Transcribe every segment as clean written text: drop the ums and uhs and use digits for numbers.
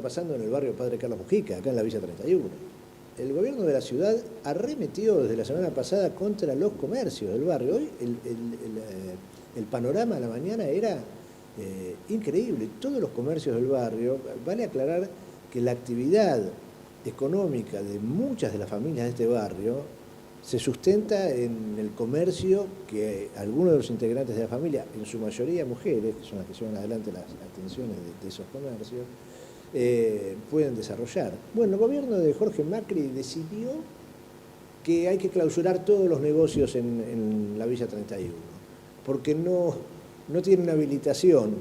pasando en el barrio Padre Carlos Mujica, acá en la Villa 31. El gobierno de la ciudad arremetió desde la semana pasada contra los comercios del barrio. Hoy el panorama a la mañana era increíble. Todos los comercios del barrio, vale aclarar que la actividad económica de muchas de las familias de este barrio se sustenta en el comercio que algunos de los integrantes de la familia, en su mayoría mujeres, que son las que llevan adelante las atenciones de esos comercios, pueden desarrollar. Bueno, el gobierno de Jorge Macri decidió que hay que clausurar todos los negocios en la Villa 31, porque no tienen habilitación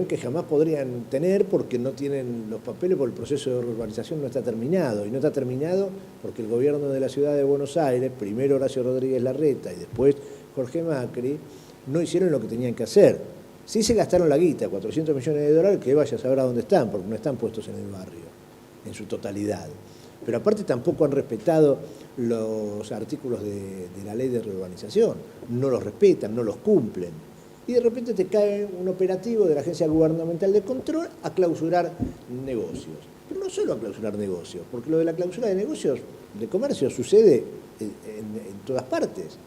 que jamás podrían tener porque no tienen los papeles, porque el proceso de urbanización no está terminado. Y no está terminado porque el gobierno de la ciudad de Buenos Aires, primero Horacio Rodríguez Larreta y después Jorge Macri, no hicieron lo que tenían que hacer. Sí se gastaron la guita, 400 millones de dólares, que vaya a saber a dónde están, porque no están puestos en el barrio, en su totalidad. Pero aparte tampoco han respetado los artículos de la ley de reurbanización. No los respetan, no los cumplen. Y de repente te cae un operativo de la Agencia Gubernamental de Control a clausurar negocios. Pero no solo a clausurar negocios, porque lo de la clausura de negocios, de comercio, sucede en todas partes.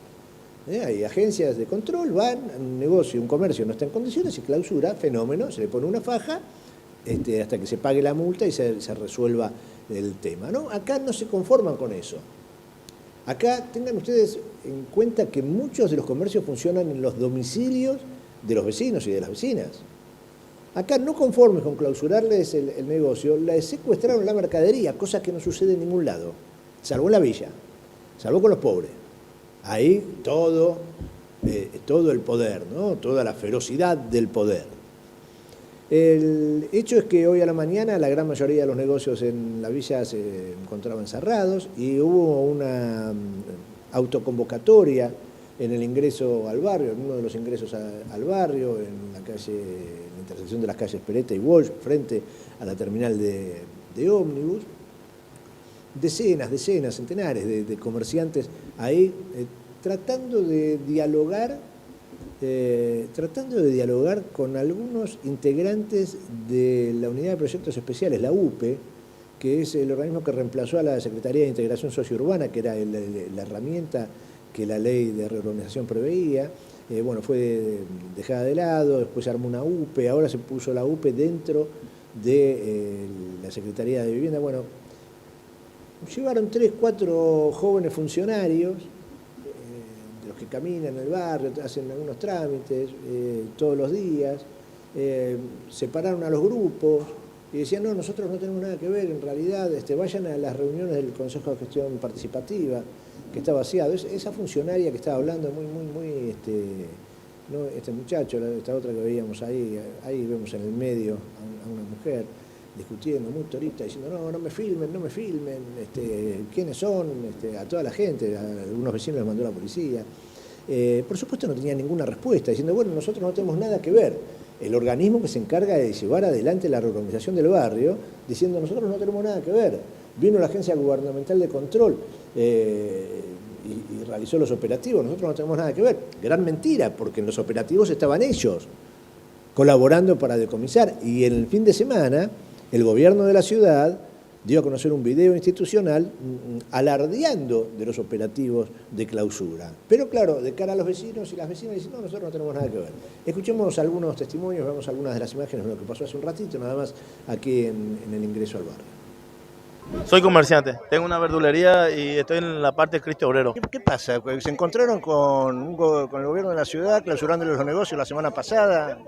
Hay agencias de control, van, un negocio, un comercio no está en condiciones, se clausura, fenómeno, se le pone una faja hasta que se pague la multa y se resuelva el tema, ¿no? Acá no se conforman con eso. Acá tengan ustedes en cuenta que muchos de los comercios funcionan en los domicilios de los vecinos y de las vecinas. Acá, no conformes con clausurarles el negocio, les secuestraron la mercadería, cosa que no sucede en ningún lado, salvo en la villa, salvo con los pobres. Ahí todo el poder, ¿no? Toda la ferocidad del poder. El hecho es que hoy a la mañana la gran mayoría de los negocios en la villa se encontraban cerrados y hubo una autoconvocatoria en el ingreso al barrio, en uno de los ingresos al barrio, en la intersección de las calles Peretta y Walsh, frente a la terminal de ómnibus. Decenas, centenares de comerciantes ahí tratando de dialogar con algunos integrantes de la Unidad de Proyectos Especiales, la UPE, que es el organismo que reemplazó a la Secretaría de Integración Sociourbana, que era la herramienta que la ley de reurbanización preveía. Bueno, fue dejada de lado, después se armó una UPE, ahora se puso la UPE dentro de la Secretaría de Vivienda. Bueno, llevaron 3, 4 jóvenes funcionarios, de los que caminan en el barrio, hacen algunos trámites todos los días, separaron a los grupos y decían, no, nosotros no tenemos nada que ver, en realidad vayan a las reuniones del Consejo de Gestión Participativa, que está vaciado. Esa funcionaria que estaba hablando, no, este muchacho, esta otra que veíamos ahí vemos en el medio a una mujer discutiendo, muy torita, diciendo, no me filmen, quiénes son, a toda la gente, a algunos vecinos les mandó la policía. Por supuesto no tenía ninguna respuesta, diciendo, bueno, nosotros no tenemos nada que ver. El organismo que se encarga de llevar adelante la reorganización del barrio, diciendo, nosotros no tenemos nada que ver. Vino la Agencia Gubernamental de Control y realizó los operativos, nosotros no tenemos nada que ver. Gran mentira, porque en los operativos estaban ellos, colaborando para decomisar. Y en el fin de semana, el gobierno de la ciudad dio a conocer un video institucional alardeando de los operativos de clausura. Pero claro, de cara a los vecinos y las vecinas dicen, no, nosotros no tenemos nada que ver. Escuchemos algunos testimonios, vemos algunas de las imágenes de lo que pasó hace un ratito, nada más aquí en el ingreso al barrio. Soy comerciante, tengo una verdulería y estoy en la parte de Cristo Obrero. ¿Qué pasa? ¿Se encontraron con el gobierno de la ciudad clausurándoles los negocios la semana pasada?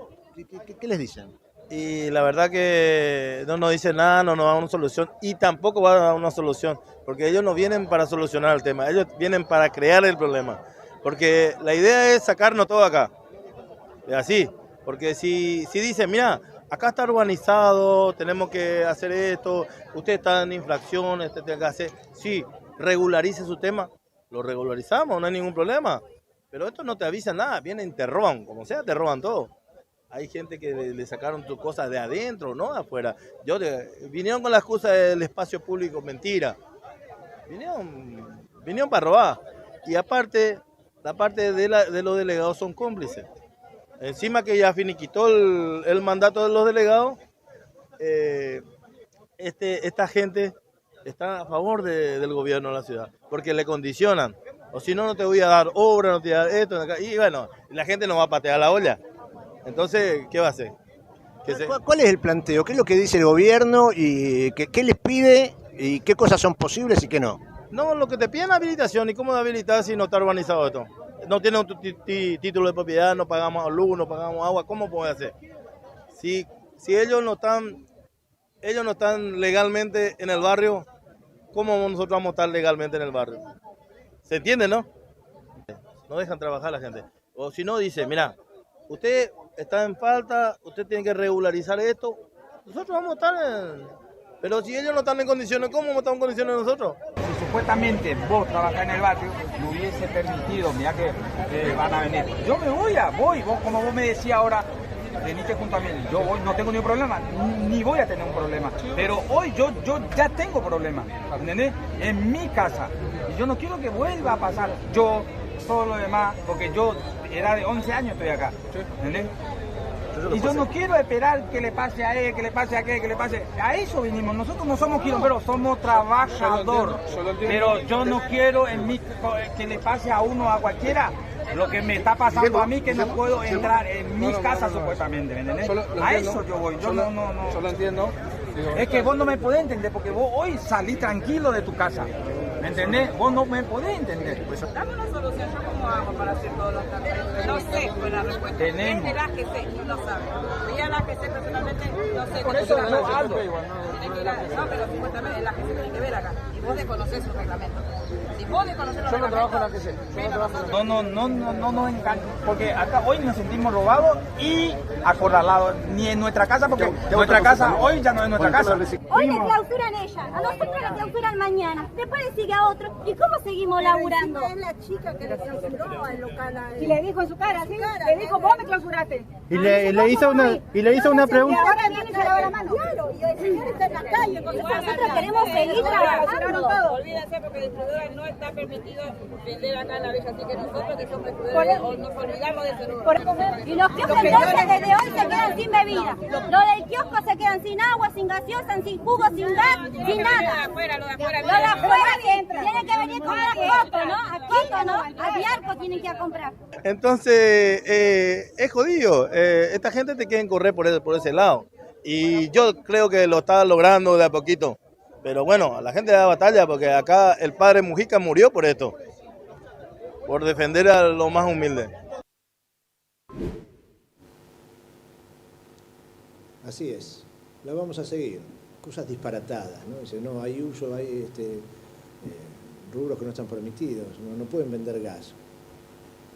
¿Qué les dicen? Y la verdad que no nos dicen nada, no nos dan una solución y tampoco van a dar una solución, porque ellos no vienen para solucionar el tema, ellos vienen para crear el problema. Porque la idea es sacarnos todo acá, así, porque si dicen, mira, acá está urbanizado, tenemos que hacer esto, usted está en infracción, usted tiene que hacer, sí, regularice su tema, lo regularizamos, no hay ningún problema. Pero esto no te avisa nada, vienen y te roban, como sea, te roban todo. Hay gente que le sacaron tus cosas de adentro, no de afuera. Vinieron con la excusa del espacio público, mentira. Vinieron para robar. Y aparte, la parte de los delegados son cómplices. Encima que ya finiquitó el mandato de los delegados, esta gente está a favor del gobierno de la ciudad, porque le condicionan. O si no, no te voy a dar obra, no te voy a dar esto. Y bueno, la gente no va a patear la olla. Entonces, ¿qué va a hacer? ¿Cuál es el planteo? ¿Qué es lo que dice el gobierno y qué les pide y qué cosas son posibles y qué no? No, lo que te piden es habilitación. ¿Y cómo habilitar si no está urbanizado esto? No tiene un título de propiedad, no pagamos luz, no pagamos agua. ¿Cómo puede hacer? Si ellos no están legalmente en el barrio, ¿cómo nosotros vamos a estar legalmente en el barrio? ¿Se entiende, no? No dejan trabajar a la gente. O si no, dice, mira, usted está en falta, usted tiene que regularizar esto. Nosotros vamos a estar Pero si ellos no están en condiciones, ¿cómo vamos a estar en condiciones nosotros? Si supuestamente vos trabajás en el barrio, me hubiese permitido, mira que van a venir. Yo me voy, vos, como vos me decías ahora, venite junto a mí. Yo hoy no tengo ningún problema, ni voy a tener un problema. Pero hoy yo ya tengo problemas, ¿entendés? En mi casa. Y yo no quiero que vuelva a pasar. Yo, todo lo demás, porque yo era de 11 años estoy acá, ¿entendés? Y yo no quiero esperar que le pase a él, que le pase a aquel, que le pase... A eso vinimos. Nosotros no somos quilomberos, somos trabajadores. Pero yo no quiero que le pase a uno, a cualquiera, lo que me está pasando a mí, que no puedo entrar en mis casas supuestamente, ¿me entendés? A eso yo voy. Yo no. Yo lo entiendo. Es que vos no me podés entender, porque vos hoy salís tranquilo de tu casa. ¿Me entendés? Vos no me podés entender. Dame una solución, ¿yo cómo hago para hacer todos los trámites? No sé, fue la respuesta. Tenemos. Es el AGC, no lo sabe. Y el AGC personalmente, no sé. Por eso yo hablo. No, pero supuestamente el AGC tiene que ver acá. Y vos desconocés su reglamento. Si vos desconocés los Yo no trabajo en reglamentos... No, encanta. Porque acá hoy nos sentimos robados y acorralados. Ni en nuestra casa, porque nuestra casa hoy ya no es nuestra casa. Hoy le clausuran ella, a nosotros la clausuran mañana, después le sigue a otro. ¿Y cómo seguimos laburando? Es la chica que le clausuró al local a él. Y le dijo en su cara, ¿sí? Le dijo, vos me clausuraste. Y le hizo una Y pregunta. ahora viene y se lava la mano. Claro, y el señor está en la calle. Entonces Nosotros queremos seguir trabajando. Olvídense porque distribuidora no está permitido vender acá en la villa, así que nosotros que somos distribuidores nos olvidamos de ese lugar. Y los kioscos entonces desde hoy se quedan sin bebida. Los del kiosco se quedan sin agua, sin gaseosa, sin jugo, sin gas, sin nada. Lo de afuera Los de afuera tienen que venir con a Coto, ¿no? A Coto, ¿no? A Biarco tienen que ir a comprar. Entonces, es jodido. Esta gente te quieren correr por ese lado. Y yo creo que lo está logrando de a poquito. Pero bueno, a la gente da batalla porque acá el padre Mujica murió por esto. Por defender a los más humildes. Así es, la vamos a seguir. Cosas disparatadas, ¿no? Dice, no, hay uso, hay rubros que no están permitidos, no pueden vender gas.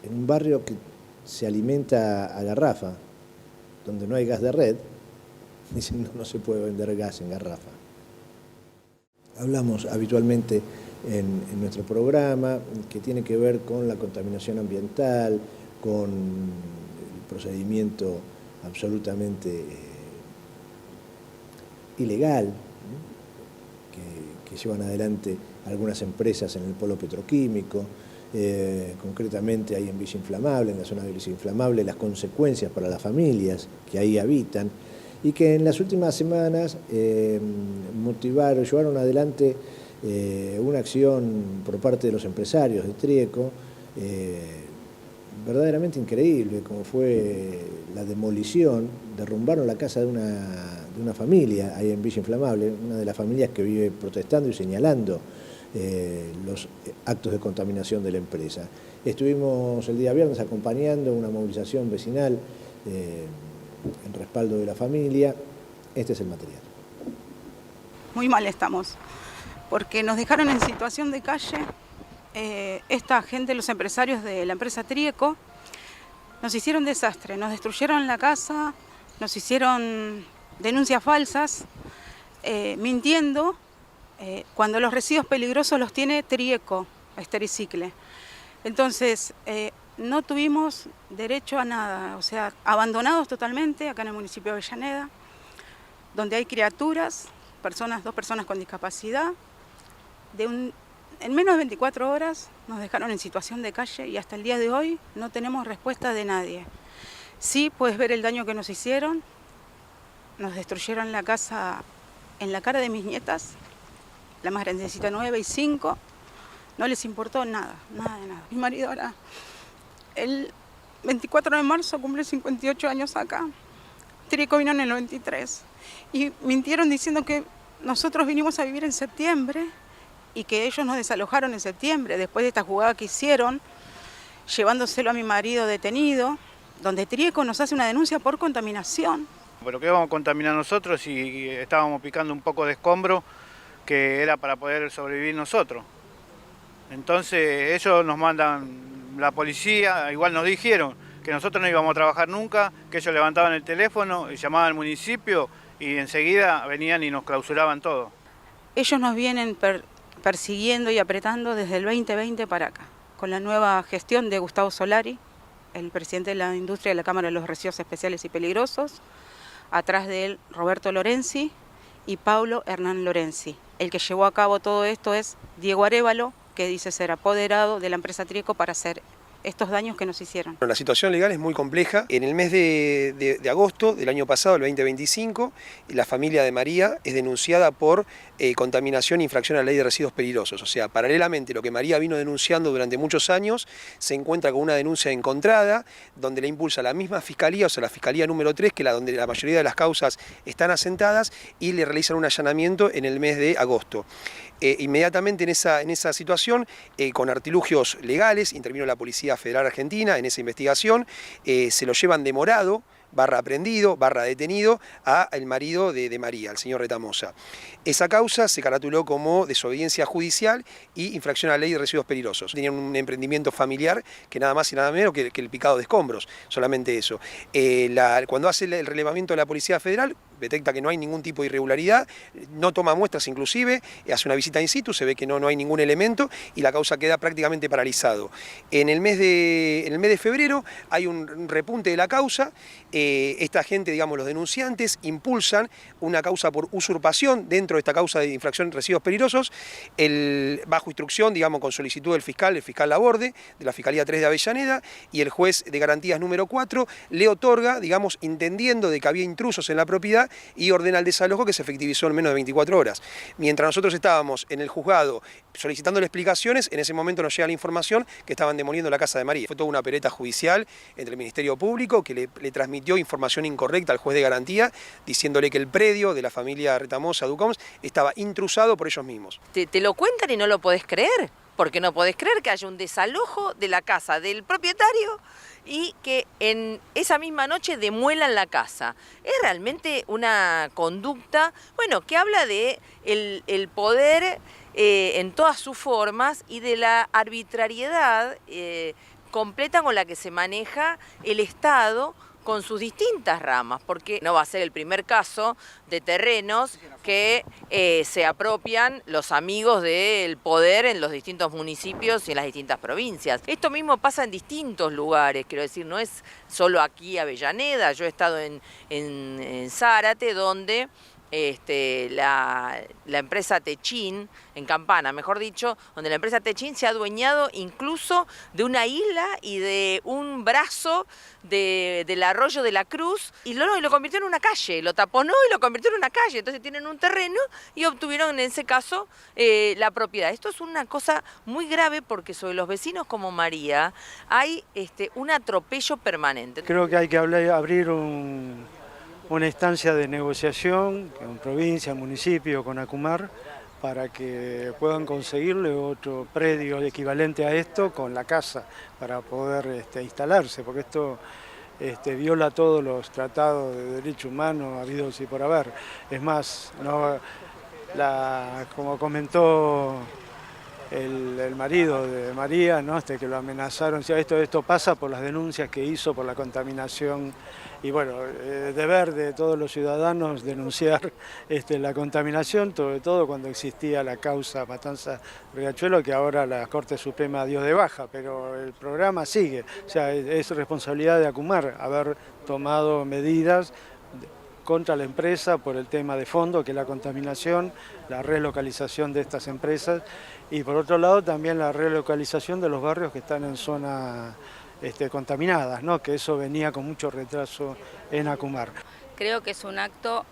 En un barrio que se alimenta a garrafa, donde no hay gas de red, dicen no se puede vender gas en garrafa. Hablamos habitualmente en nuestro programa que tiene que ver con la contaminación ambiental, con el procedimiento absolutamente ilegal, ¿no? que llevan adelante algunas empresas en el polo petroquímico, concretamente ahí en Villa Inflamable, en la zona de Villa Inflamable, las consecuencias para las familias que ahí habitan, y que en las últimas semanas llevaron adelante una acción por parte de los empresarios de Trieco, verdaderamente increíble, como fue la demolición. Derrumbaron la casa de una familia ahí en Villa Inflamable, una de las familias que vive protestando y señalando los actos de contaminación de la empresa. Estuvimos el día viernes acompañando una movilización vecinal en respaldo de la familia. Este es el material. Muy mal estamos, porque nos dejaron en situación de calle. Esta gente, los empresarios de la empresa Trieco, nos hicieron desastre, nos destruyeron la casa, nos hicieron denuncias falsas, mintiendo, cuando los residuos peligrosos los tiene Trieco, Estericicle. Entonces, no tuvimos derecho a nada, o sea, abandonados totalmente acá en el municipio de Avellaneda, donde hay criaturas, dos personas con discapacidad, en menos de 24 horas nos dejaron en situación de calle y hasta el día de hoy no tenemos respuesta de nadie. Sí, puedes ver el daño que nos hicieron, nos destruyeron la casa en la cara de mis nietas, la más grandecita 9 y 5, no les importó nada, nada de nada. Mi marido ahora, el 24 de marzo cumple 58 años acá, Trieco vino en el 93 y mintieron diciendo que nosotros vinimos a vivir en septiembre y que ellos nos desalojaron en septiembre, después de esta jugada que hicieron, llevándoselo a mi marido detenido, donde Trieco nos hace una denuncia por contaminación. Pero que íbamos a contaminar nosotros y estábamos picando un poco de escombro que era para poder sobrevivir nosotros. Entonces ellos nos mandan la policía, igual nos dijeron que nosotros no íbamos a trabajar nunca, que ellos levantaban el teléfono y llamaban al municipio y enseguida venían y nos clausuraban todo. Ellos nos vienen persiguiendo y apretando desde el 2020 para acá, con la nueva gestión de Gustavo Solari, el presidente de la industria de la Cámara de los Residuos Especiales y Peligrosos, atrás de él Roberto Lorenzi y Paulo Hernán Lorenzi. El que llevó a cabo todo esto es Diego Arévalo, que dice ser apoderado de la empresa Trieco para hacer estos daños que nos hicieron. La situación legal es muy compleja. En el mes de agosto del año pasado, el 2025, la familia de María es denunciada por contaminación e infracción a la ley de residuos peligrosos. O sea, paralelamente lo que María vino denunciando durante muchos años, se encuentra con una denuncia encontrada, donde la impulsa la misma fiscalía, o sea, la fiscalía número 3, que es donde la mayoría de las causas están asentadas, y le realizan un allanamiento en el mes de agosto. Inmediatamente en esa situación, con artilugios legales, intervino la Policía Federal Argentina en esa investigación, se lo llevan demorado, /aprendido, /detenido al marido de María, al señor Retamosa. Esa causa se caratuló como desobediencia judicial y infracción a la ley de residuos peligrosos. Tenían un emprendimiento familiar que nada más y nada menos que el picado de escombros, solamente eso. Cuando hace el relevamiento de la Policía Federal, detecta que no hay ningún tipo de irregularidad, no toma muestras inclusive, hace una visita in situ, se ve que no hay ningún elemento y la causa queda prácticamente paralizado. En el mes de febrero hay un repunte de la causa, esta gente, digamos los denunciantes, impulsan una causa por usurpación dentro de esta causa de infracción de residuos peligrosos, bajo instrucción, digamos con solicitud del fiscal, el fiscal Laborde, de la Fiscalía 3 de Avellaneda, y el juez de garantías número 4 le otorga, digamos, entendiendo de que había intrusos en la propiedad, y ordena el desalojo que se efectivizó en menos de 24 horas. Mientras nosotros estábamos en el juzgado solicitándole explicaciones, en ese momento nos llega la información que estaban demoliendo la casa de María. Fue toda una pereta judicial entre el Ministerio Público que le transmitió información incorrecta al juez de garantía, diciéndole que el predio de la familia Retamosa Ducoms estaba intrusado por ellos mismos. Te lo cuentan y no lo podés creer, porque no podés creer que haya un desalojo de la casa del propietario y que en esa misma noche demuelan la casa. Es realmente una conducta, bueno, que habla de el poder en todas sus formas y de la arbitrariedad completa con la que se maneja el Estado con sus distintas ramas, porque no va a ser el primer caso de terrenos que se apropian los amigos del poder en los distintos municipios y en las distintas provincias. Esto mismo pasa en distintos lugares, quiero decir, no es solo aquí Avellaneda, yo he estado en Zárate, donde la empresa Techín, en Campana, mejor dicho, donde la empresa Techín se ha adueñado incluso de una isla y de un brazo del arroyo de la Cruz y lo convirtió en una calle, lo taponó y lo convirtió en una calle. Entonces tienen un terreno y obtuvieron en ese caso la propiedad. Esto es una cosa muy grave porque sobre los vecinos como María hay un atropello permanente. Creo que hay que abrir una instancia de negociación con provincia, municipio, con Acumar, para que puedan conseguirle otro predio equivalente a esto con la casa para poder instalarse, porque esto viola todos los tratados de derechos humanos habidos y por haber. Es más, como comentó el marido de María, ¿no? Que lo amenazaron, esto pasa por las denuncias que hizo por la contaminación. Y bueno, deber de todos los ciudadanos denunciar la contaminación, sobre todo cuando existía la causa Matanza-Riachuelo, que ahora la Corte Suprema dio de baja, pero el programa sigue. O sea, es responsabilidad de Acumar haber tomado medidas contra la empresa por el tema de fondo, que es la contaminación, la relocalización de estas empresas, y por otro lado también la relocalización de los barrios que están en zona contaminadas, ¿no? Que eso venía con mucho retraso en Acumar. Creo que es un acto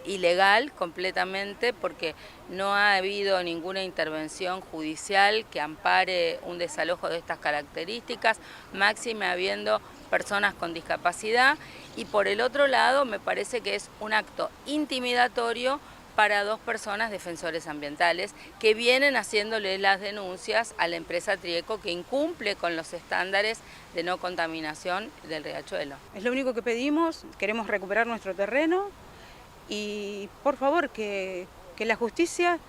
ilegal completamente porque no ha habido ninguna intervención judicial que ampare un desalojo de estas características, máxime habiendo personas con discapacidad, y por el otro lado me parece que es un acto intimidatorio para dos personas defensores ambientales que vienen haciéndole las denuncias a la empresa Trieco que incumple con los estándares de no contaminación del riachuelo. Es lo único que pedimos, queremos recuperar nuestro terreno y por favor que la justicia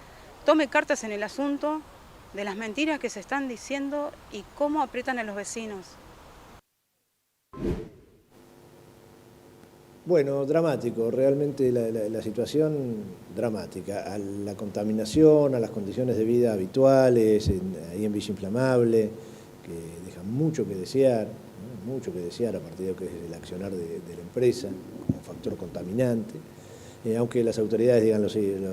tome cartas en el asunto de las mentiras que se están diciendo y cómo aprietan a los vecinos. Bueno, dramático, realmente la situación dramática, a la contaminación, a las condiciones de vida habituales, ahí en Villa Inflamable, que dejan mucho que desear, ¿no? Mucho que desear a partir de lo que es el accionar de la empresa como factor contaminante, aunque las autoridades digan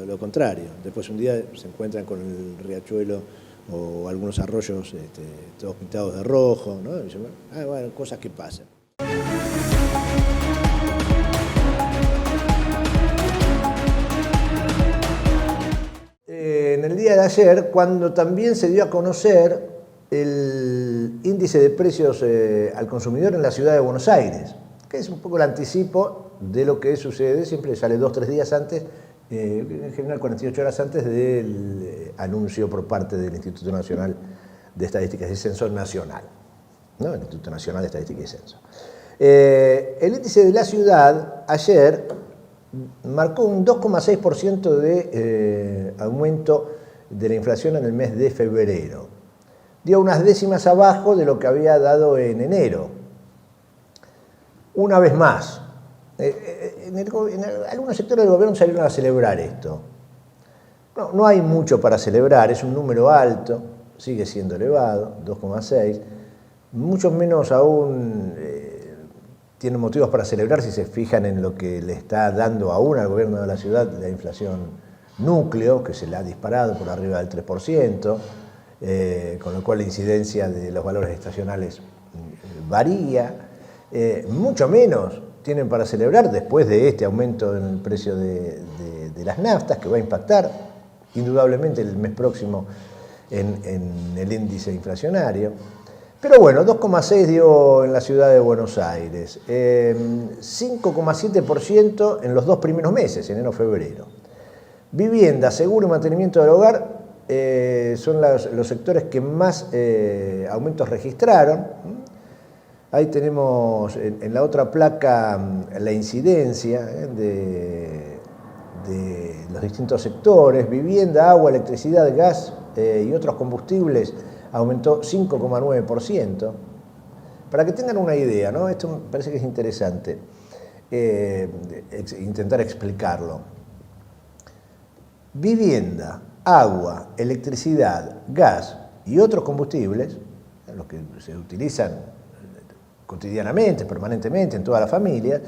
lo contrario. Después un día se encuentran con el riachuelo o algunos arroyos todos pintados de rojo, ¿no? Y dicen, bueno, cosas que pasan. En el día de ayer, cuando también se dio a conocer el índice de precios al consumidor en la ciudad de Buenos Aires, que es un poco el anticipo de lo que sucede, siempre sale 2 o 3 días antes, en general 48 horas antes del anuncio por parte del Instituto Nacional de Estadísticas y Censo Nacional, ¿no? El Instituto Nacional de Estadística y Censo. El índice de la ciudad ayer marcó un 2,6% de aumento de la inflación en el mes de febrero. Dio unas décimas abajo de lo que había dado en enero. Una vez más, en algunos sectores del gobierno salieron a celebrar esto. No hay mucho para celebrar, es un número alto, sigue siendo elevado, 2,6. Mucho menos aún tienen motivos para celebrar si se fijan en lo que le está dando aún al gobierno de la ciudad la inflación núcleo, que se le ha disparado por arriba del 3%, con lo cual la incidencia de los valores estacionales varía. Mucho menos tienen para celebrar después de este aumento en el precio de las naftas, que va a impactar indudablemente el mes próximo en el índice inflacionario. Pero bueno, 2,6 dio en la ciudad de Buenos Aires, 5,7% en los 2 primeros meses, enero-febrero. Vivienda, seguro y mantenimiento del hogar son los sectores que más aumentos registraron. Ahí tenemos en la otra placa la incidencia de los distintos sectores. Vivienda, agua, electricidad, gas y otros combustibles aumentó 5,9%. Para que tengan una idea, ¿no? Esto me parece que es interesante intentar explicarlo. Vivienda, agua, electricidad, gas y otros combustibles, los que se utilizan cotidianamente, permanentemente en toda la familia,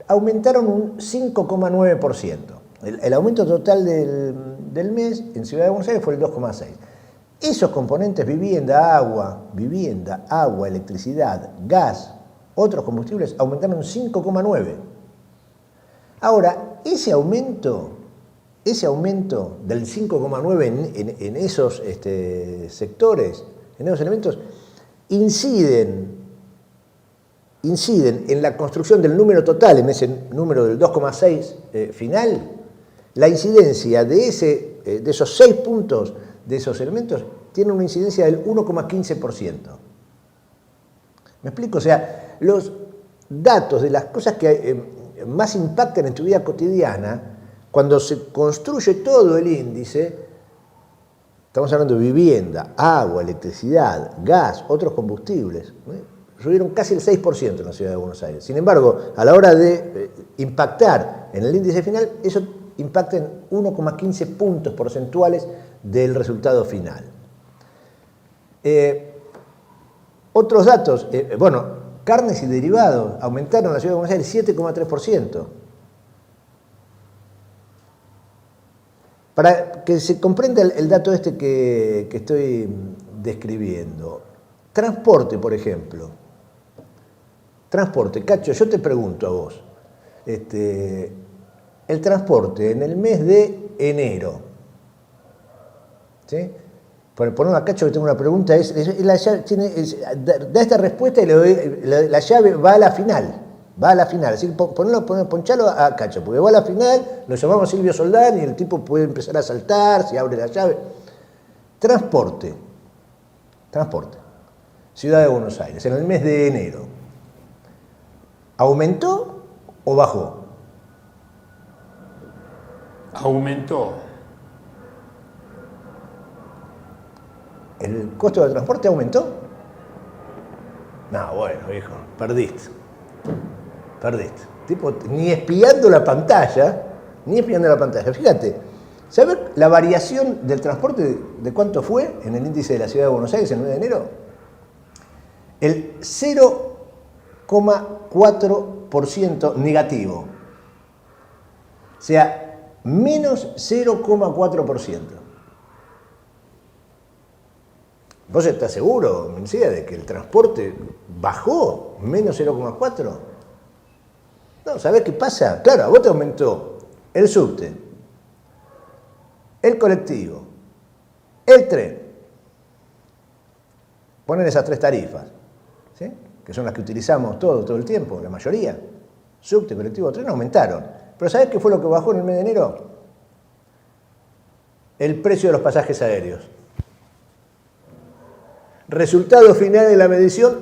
aumentaron un 5,9%. El aumento total del mes en Ciudad de Buenos Aires fue el 2,6%. Esos componentes, vivienda, agua, electricidad, gas, otros combustibles, aumentaron un 5,9%. Ahora, ese aumento del 5,9% en esos sectores, en esos elementos, inciden en la construcción del número total, en ese número del 2,6 final. La incidencia de esos 6 puntos de esos elementos tiene una incidencia del 1,15%. ¿Me explico? O sea, los datos de las cosas que más impactan en tu vida cotidiana, cuando se construye todo el índice, estamos hablando de vivienda, agua, electricidad, gas, otros combustibles, subieron casi el 6% en la ciudad de Buenos Aires. Sin embargo, a la hora de impactar en el índice final, eso impacta en 1,15 puntos porcentuales del resultado final. Otros datos, carnes y derivados aumentaron en la ciudad de Buenos Aires 7,3%. Para que se comprenda el dato que estoy describiendo, transporte, por ejemplo. Transporte, Cacho, yo te pregunto a vos, el transporte en el mes de enero. ¿Sí? Ponemos a Cacho que tengo una pregunta, da esta respuesta y le doy, la llave va a la final. Va a la final, así que ponchalo a Cacho, porque va a la final, lo llamamos Silvio Soldán y el tipo puede empezar a saltar, si abre la llave. Transporte. Ciudad de Buenos Aires, en el mes de enero. ¿Aumentó o bajó? Aumentó. ¿El costo del transporte aumentó? No, bueno, hijo, perdiste. Tipo, ni espiando la pantalla. Fíjate, ¿sabes la variación del transporte de cuánto fue en el índice de la Ciudad de Buenos Aires en el mes de enero? El 0,4% negativo. O sea, menos 0,4%. ¿Vos estás seguro, Mencía, de que el transporte bajó menos 0,4%? No, ¿sabés qué pasa? Claro, a vos te aumentó el subte, el colectivo, el tren. Ponen esas 3 tarifas, ¿sí? Que son las que utilizamos todo el tiempo, la mayoría. Subte, colectivo, tren aumentaron. Pero ¿sabés qué fue lo que bajó en el mes de enero? El precio de los pasajes aéreos. Resultado final de la medición,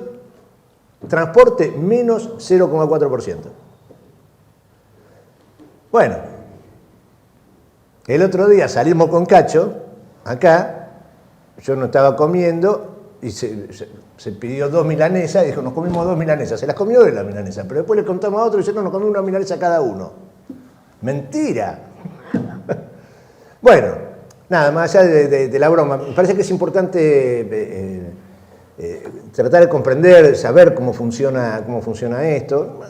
transporte menos 0,4%. Bueno, el otro día salimos con Cacho, acá, yo no estaba comiendo y se pidió 2 milanesas y dijo, nos comimos 2 milanesas. Se las comió él la milanesa, pero después le contamos a otro y dice, no, nos comimos una milanesa cada uno. Mentira. Bueno, nada, más allá de la broma, me parece que es importante tratar de comprender, saber cómo funciona esto.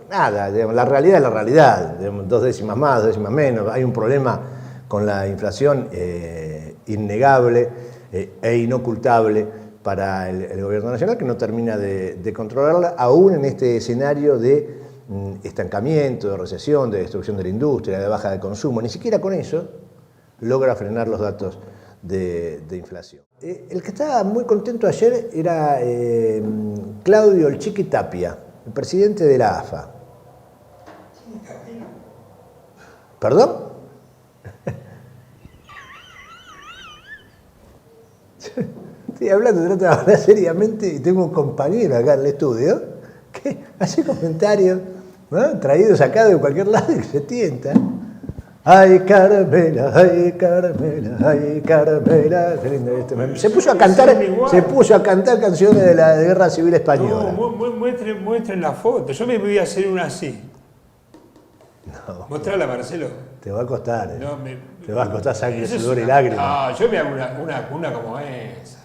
Nada, digamos, la realidad es la realidad, digamos, 2 décimas más, 2 décimas menos. Hay un problema con la inflación innegable e inocultable para el gobierno nacional que no termina de controlarla, aún en este escenario de estancamiento, de recesión, de destrucción de la industria, de baja de consumo. Ni siquiera con eso logra frenar los datos de inflación. El que estaba muy contento ayer era Claudio el Chiqui Tapia, el presidente de la AFA. ¿Perdón? Estoy hablando, trato de hablar seriamente y tengo un compañero acá en el estudio que hace comentarios, ¿no?, traídos acá de cualquier lado y se tienta. Ay, Carmela, ay, Carmela, ay, Carmela. Qué lindo esto. Se puso a cantar canciones de la Guerra Civil Española. No, muestren la foto. Yo me voy a hacer una así. No. Mostrala, Marcelo. Te va a costar. No, te va a costar sangre, sudor y lágrimas. No, yo me hago una como esa.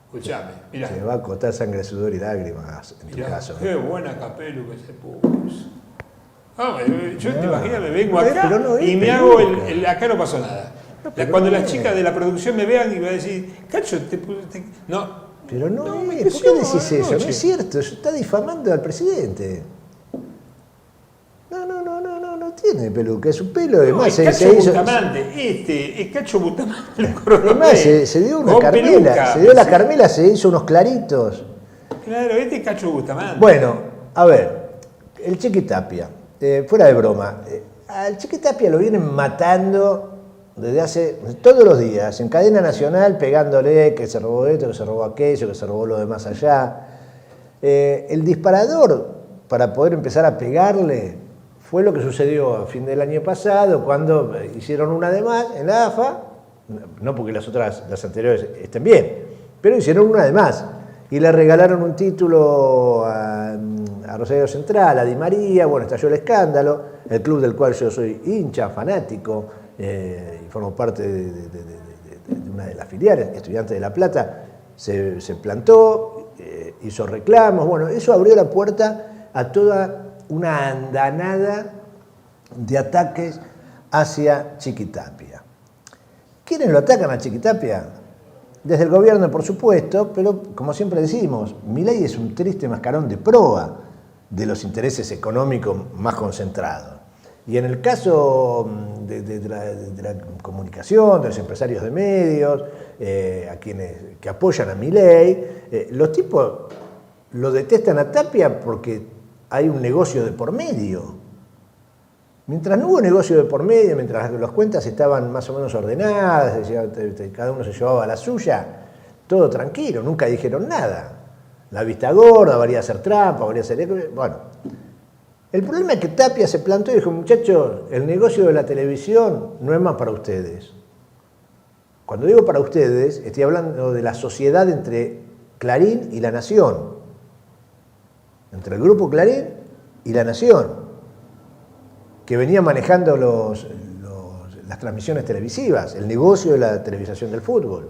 Escuchame, mirá. Te va a costar sangre, sudor y lágrimas en tu caso. Qué buena capelu que se puso. Yo te imagino, me vengo acá y me hago acá no pasó nada. Cuando las chicas de la producción me vean y van a decir, Cacho, no. Pero no, ¿por qué decís eso? No es cierto, eso está difamando al presidente. No tiene peluca, es su pelo. Además, es Cacho Bustamante, es Cacho Bustamante. Además, se dio una Carmela, la Carmela, se hizo unos claritos. Claro, este es Cacho Bustamante. Bueno, a ver, el Chiqui Tapia, fuera de broma, al Chiqui Tapia lo vienen matando desde hace, todos los días, en cadena nacional, pegándole que se robó esto, que se robó aquello, que se robó lo de más allá. El disparador para poder empezar a pegarle fue lo que sucedió a fin del año pasado, cuando hicieron una de más en la AFA, no porque las anteriores estén bien, pero hicieron una de más, y le regalaron un título a Rosario Central, a Di María, bueno, estalló el escándalo, el club del cual yo soy hincha, fanático, y formo parte de una de las filiales, Estudiantes de La Plata, se plantó, hizo reclamos, bueno, eso abrió la puerta a toda una andanada de ataques hacia Chiqui Tapia. ¿Quiénes lo atacan a Chiqui Tapia? Desde el gobierno, por supuesto, pero como siempre decimos, Milei es un triste mascarón de proa. de los intereses económicos más concentrados. Y en el caso de la comunicación, de los empresarios de medios, a quienes que apoyan a Milei, los tipos lo detestan a Tapia porque hay un negocio de por medio. Mientras no hubo negocio de por medio, mientras las cuentas estaban más o menos ordenadas, cada uno se llevaba la suya, todo tranquilo, nunca dijeron nada. La vista gorda, valía hacer trampa, valía hacer... Bueno, el problema es que Tapia se plantó y dijo, muchachos, el negocio de la televisión no es más para ustedes. Cuando digo para ustedes, estoy hablando de la sociedad entre Clarín y La Nación. Entre el grupo Clarín y La Nación, que venía manejando las transmisiones televisivas, el negocio de la televisación del fútbol.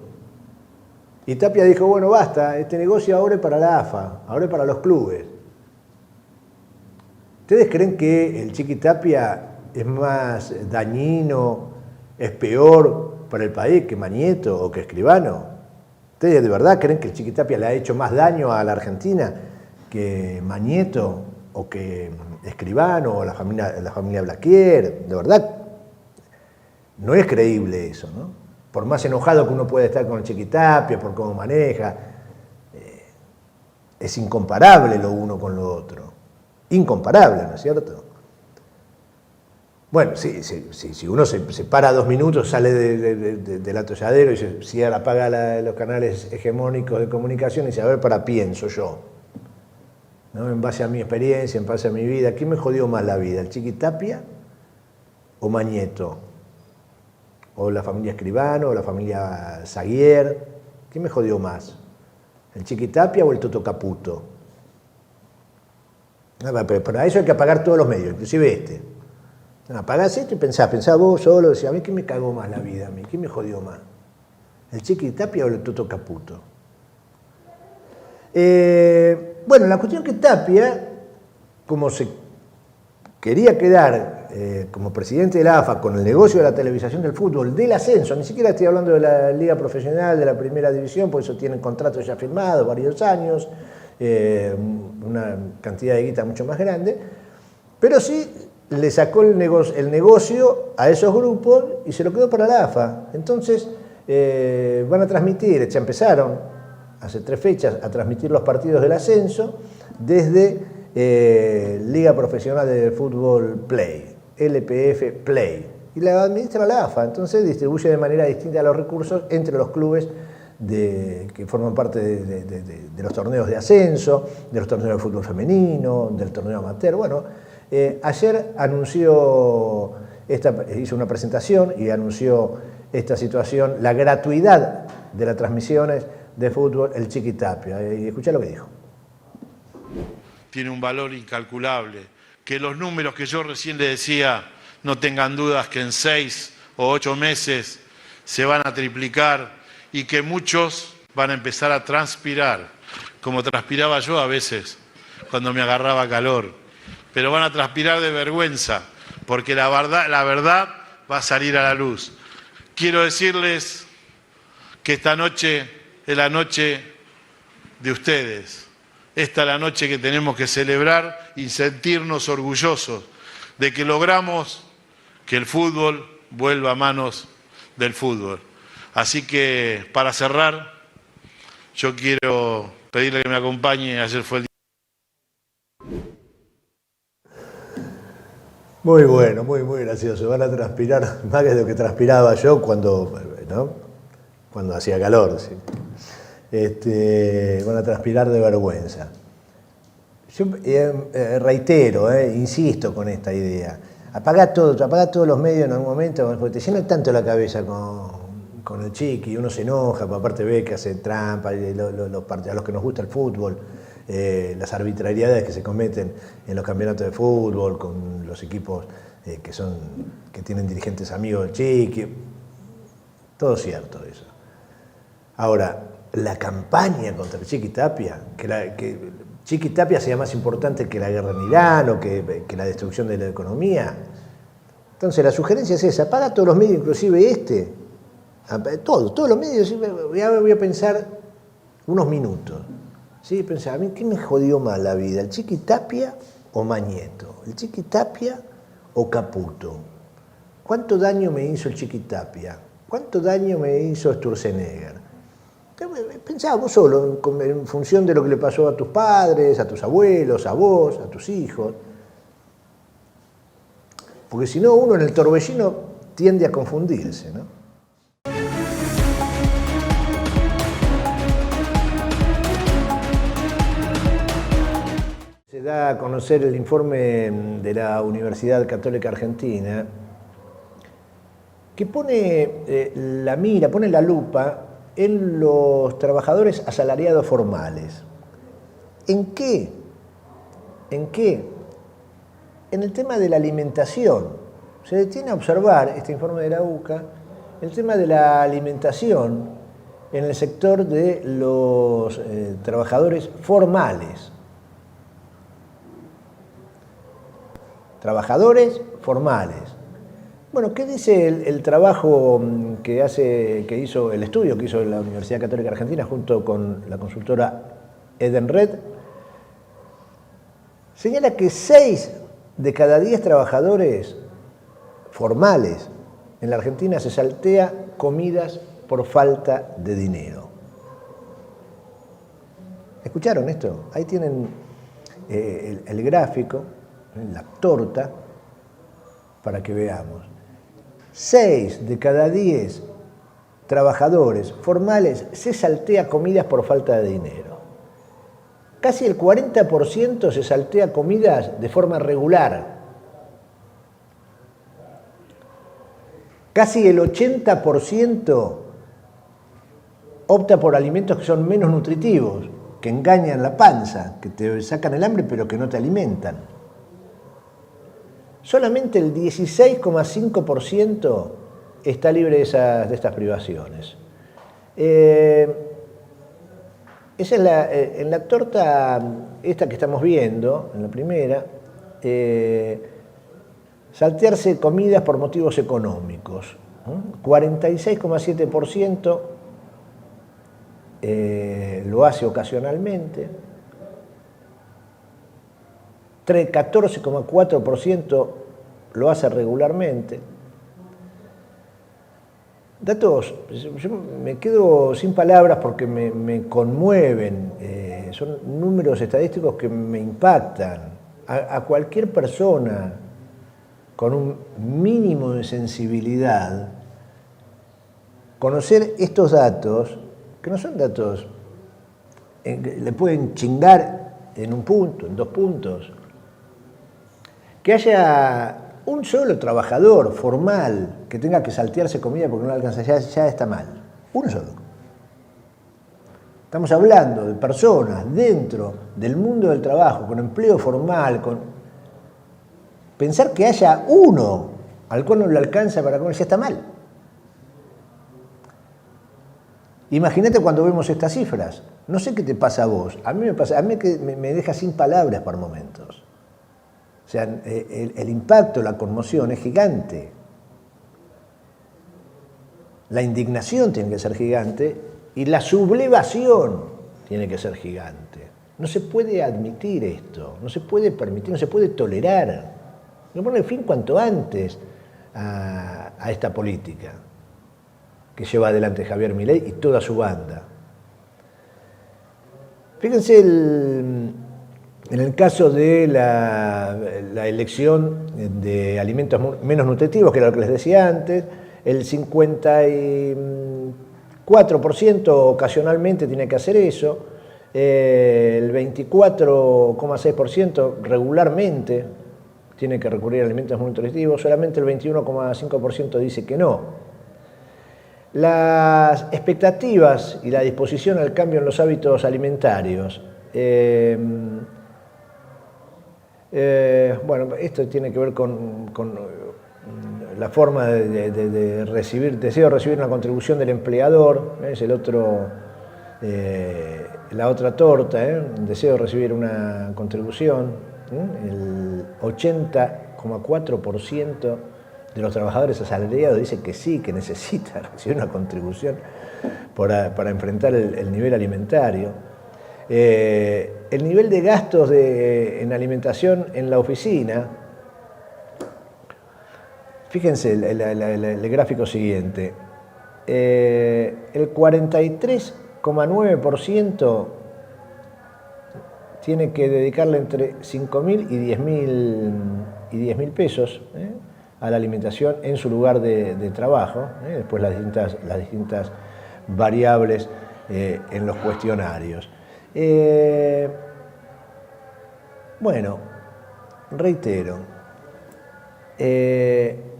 Y Tapia dijo, bueno, basta, este negocio ahora es para la AFA, ahora es para los clubes. ¿Ustedes creen que el Chiqui Tapia es más dañino, es peor para el país que Mañeto o que Escribano? ¿Ustedes de verdad creen que el Chiqui Tapia le ha hecho más daño a la Argentina que Mañeto o que Escribano o la familia Blaquier? De verdad, no es creíble eso, ¿no? Por más enojado que uno pueda estar con el Chiqui Tapia, por cómo maneja, es incomparable lo uno con lo otro. Incomparable, ¿no es cierto? Bueno, si uno se para 2 minutos, sale del atolladero y se apaga los canales hegemónicos de comunicación y dice, a ver, pienso yo, ¿no? En base a mi experiencia, en base a mi vida, ¿quién me jodió más la vida? ¿El Chiqui Tapia o Mañeto? ¿O la familia Escribano o la familia Zaguier? ¿Quién me jodió más? ¿El Chiqui Tapia o el Toto Caputo? Pero para eso hay que apagar todos los medios, inclusive este. Apagás esto y pensá vos solo, decís, a mí ¿quién me cagó más la vida? A mí, ¿quién me jodió más? ¿El Chiqui Tapia o el Toto Caputo? Bueno, la cuestión que Tapia, como se quería quedar como presidente de la AFA con el negocio de la televisación del fútbol, del ascenso, ni siquiera estoy hablando de la liga profesional, de la primera división, por eso tienen contratos ya firmados, varios años, una cantidad de guita mucho más grande, pero sí le sacó el negocio a esos grupos y se lo quedó para la AFA. Entonces van a transmitir, ya empezaron hace 3 fechas a transmitir los partidos del ascenso desde Liga Profesional de Fútbol Play, LPF Play, y la administra la AFA, entonces distribuye de manera distinta los recursos entre los clubes que forman parte de los torneos de ascenso, de los torneos de fútbol femenino, del torneo amateur. Bueno, ayer hizo una presentación y anunció esta situación, la gratuidad de las transmisiones de fútbol, el Chiqui Tapia. Y escuchá lo que dijo. Tiene un valor incalculable, que los números que yo recién le decía, no tengan dudas que en 6 o 8 meses se van a triplicar y que muchos van a empezar a transpirar, como transpiraba yo a veces cuando me agarraba calor, pero van a transpirar de vergüenza, porque la verdad va a salir a la luz. Quiero decirles que esta noche es la noche de ustedes. Esta es la noche que tenemos que celebrar y sentirnos orgullosos de que logramos que el fútbol vuelva a manos del fútbol. Así que, para cerrar, yo quiero pedirle que me acompañe. Ayer fue el día. Muy bueno, muy gracioso. Van a transpirar más que lo que transpiraba yo cuando hacía calor. ¿Sí? Van a transpirar de vergüenza. Yo reitero, insisto con esta idea. Apagá todos los medios en algún momento, porque te llenan tanto la cabeza con el Chiqui, uno se enoja, porque aparte ve que hace trampa, a los que nos gusta el fútbol, las arbitrariedades que se cometen en los campeonatos de fútbol, con los equipos que tienen dirigentes amigos del Chiqui. Todo cierto eso. Ahora, la campaña contra el Chiqui Tapia, que Chiqui Tapia sea más importante que la guerra en Irán o que la destrucción de la economía. Entonces la sugerencia es esa, apaga todos los medios, inclusive todos los medios. Voy a pensar unos minutos. Sí, pensaba, a mí, ¿qué me jodió más la vida? ¿El Chiquitapia o Mañeto? ¿El Chiquitapia o Caputo? ¿Cuánto daño me hizo el Chiquitapia? ¿Cuánto daño me hizo Sturzenegger? Pensaba vos solo, en función de lo que le pasó a tus padres, a tus abuelos, a vos, a tus hijos. Porque si no, uno en el torbellino tiende a confundirse, ¿no? Se da a conocer el informe de la Universidad Católica Argentina que pone la mira, pone la lupa en los trabajadores asalariados formales. ¿En qué? ¿En qué? En el tema de la alimentación. Se detiene a observar, este informe de la UCA, el tema de la alimentación en el sector de los trabajadores formales. Trabajadores formales. Bueno, ¿qué dice el trabajo que hizo, el estudio que hizo la Universidad Católica Argentina junto con la consultora Edenred? Señala que 6 de cada 10 trabajadores formales en la Argentina se saltea comidas por falta de dinero. ¿Escucharon esto? Ahí tienen el gráfico, la torta, para que veamos. 6 de cada 10 trabajadores formales se saltea comidas por falta de dinero. Casi el 40% se saltea comidas de forma regular. Casi el 80% opta por alimentos que son menos nutritivos, que engañan la panza, que te sacan el hambre pero que no te alimentan. Solamente el 16,5% está libre de estas privaciones. Esa es en la torta esta que estamos viendo, en la primera, saltearse comidas por motivos económicos. 46,7% lo hace ocasionalmente. 14,4% lo hace regularmente. Datos, yo me quedo sin palabras porque me conmueven, son números estadísticos que me impactan. A cualquier persona con un mínimo de sensibilidad, conocer estos datos, que no son datos, le pueden chingar en un punto, en 2 puntos, que haya un solo trabajador formal que tenga que saltearse comida porque no le alcanza, ya está mal. Uno solo. Estamos hablando de personas dentro del mundo del trabajo, con empleo formal, pensar que haya uno al cual no le alcanza para comer, ya está mal. Imagínate cuando vemos estas cifras. No sé qué te pasa a vos. A mí me deja sin palabras por momentos. O sea, el impacto, la conmoción es gigante. La indignación tiene que ser gigante y la sublevación tiene que ser gigante. No se puede admitir esto, no se puede permitir, no se puede tolerar. Hay que poner fin cuanto antes a esta política que lleva adelante Javier Milei y toda su banda. Fíjense en el caso de la elección de alimentos menos nutritivos, que era lo que les decía antes, el 54% ocasionalmente tiene que hacer eso, el 24,6% regularmente tiene que recurrir a alimentos nutritivos, solamente el 21,5% dice que no. Las expectativas y la disposición al cambio en los hábitos alimentarios. Bueno, esto tiene que ver con la forma de recibir, deseo de recibir una contribución del empleador, es la otra torta, deseo de recibir una contribución, el 80,4% de los trabajadores asalariados dice que sí, que necesita recibir una contribución para enfrentar el nivel alimentario. El nivel de gastos en alimentación en la oficina, fíjense el gráfico siguiente, el 43,9% tiene que dedicarle entre 5.000 y 10.000 pesos a la alimentación en su lugar de trabajo, después las distintas variables en los cuestionarios. Bueno, reitero,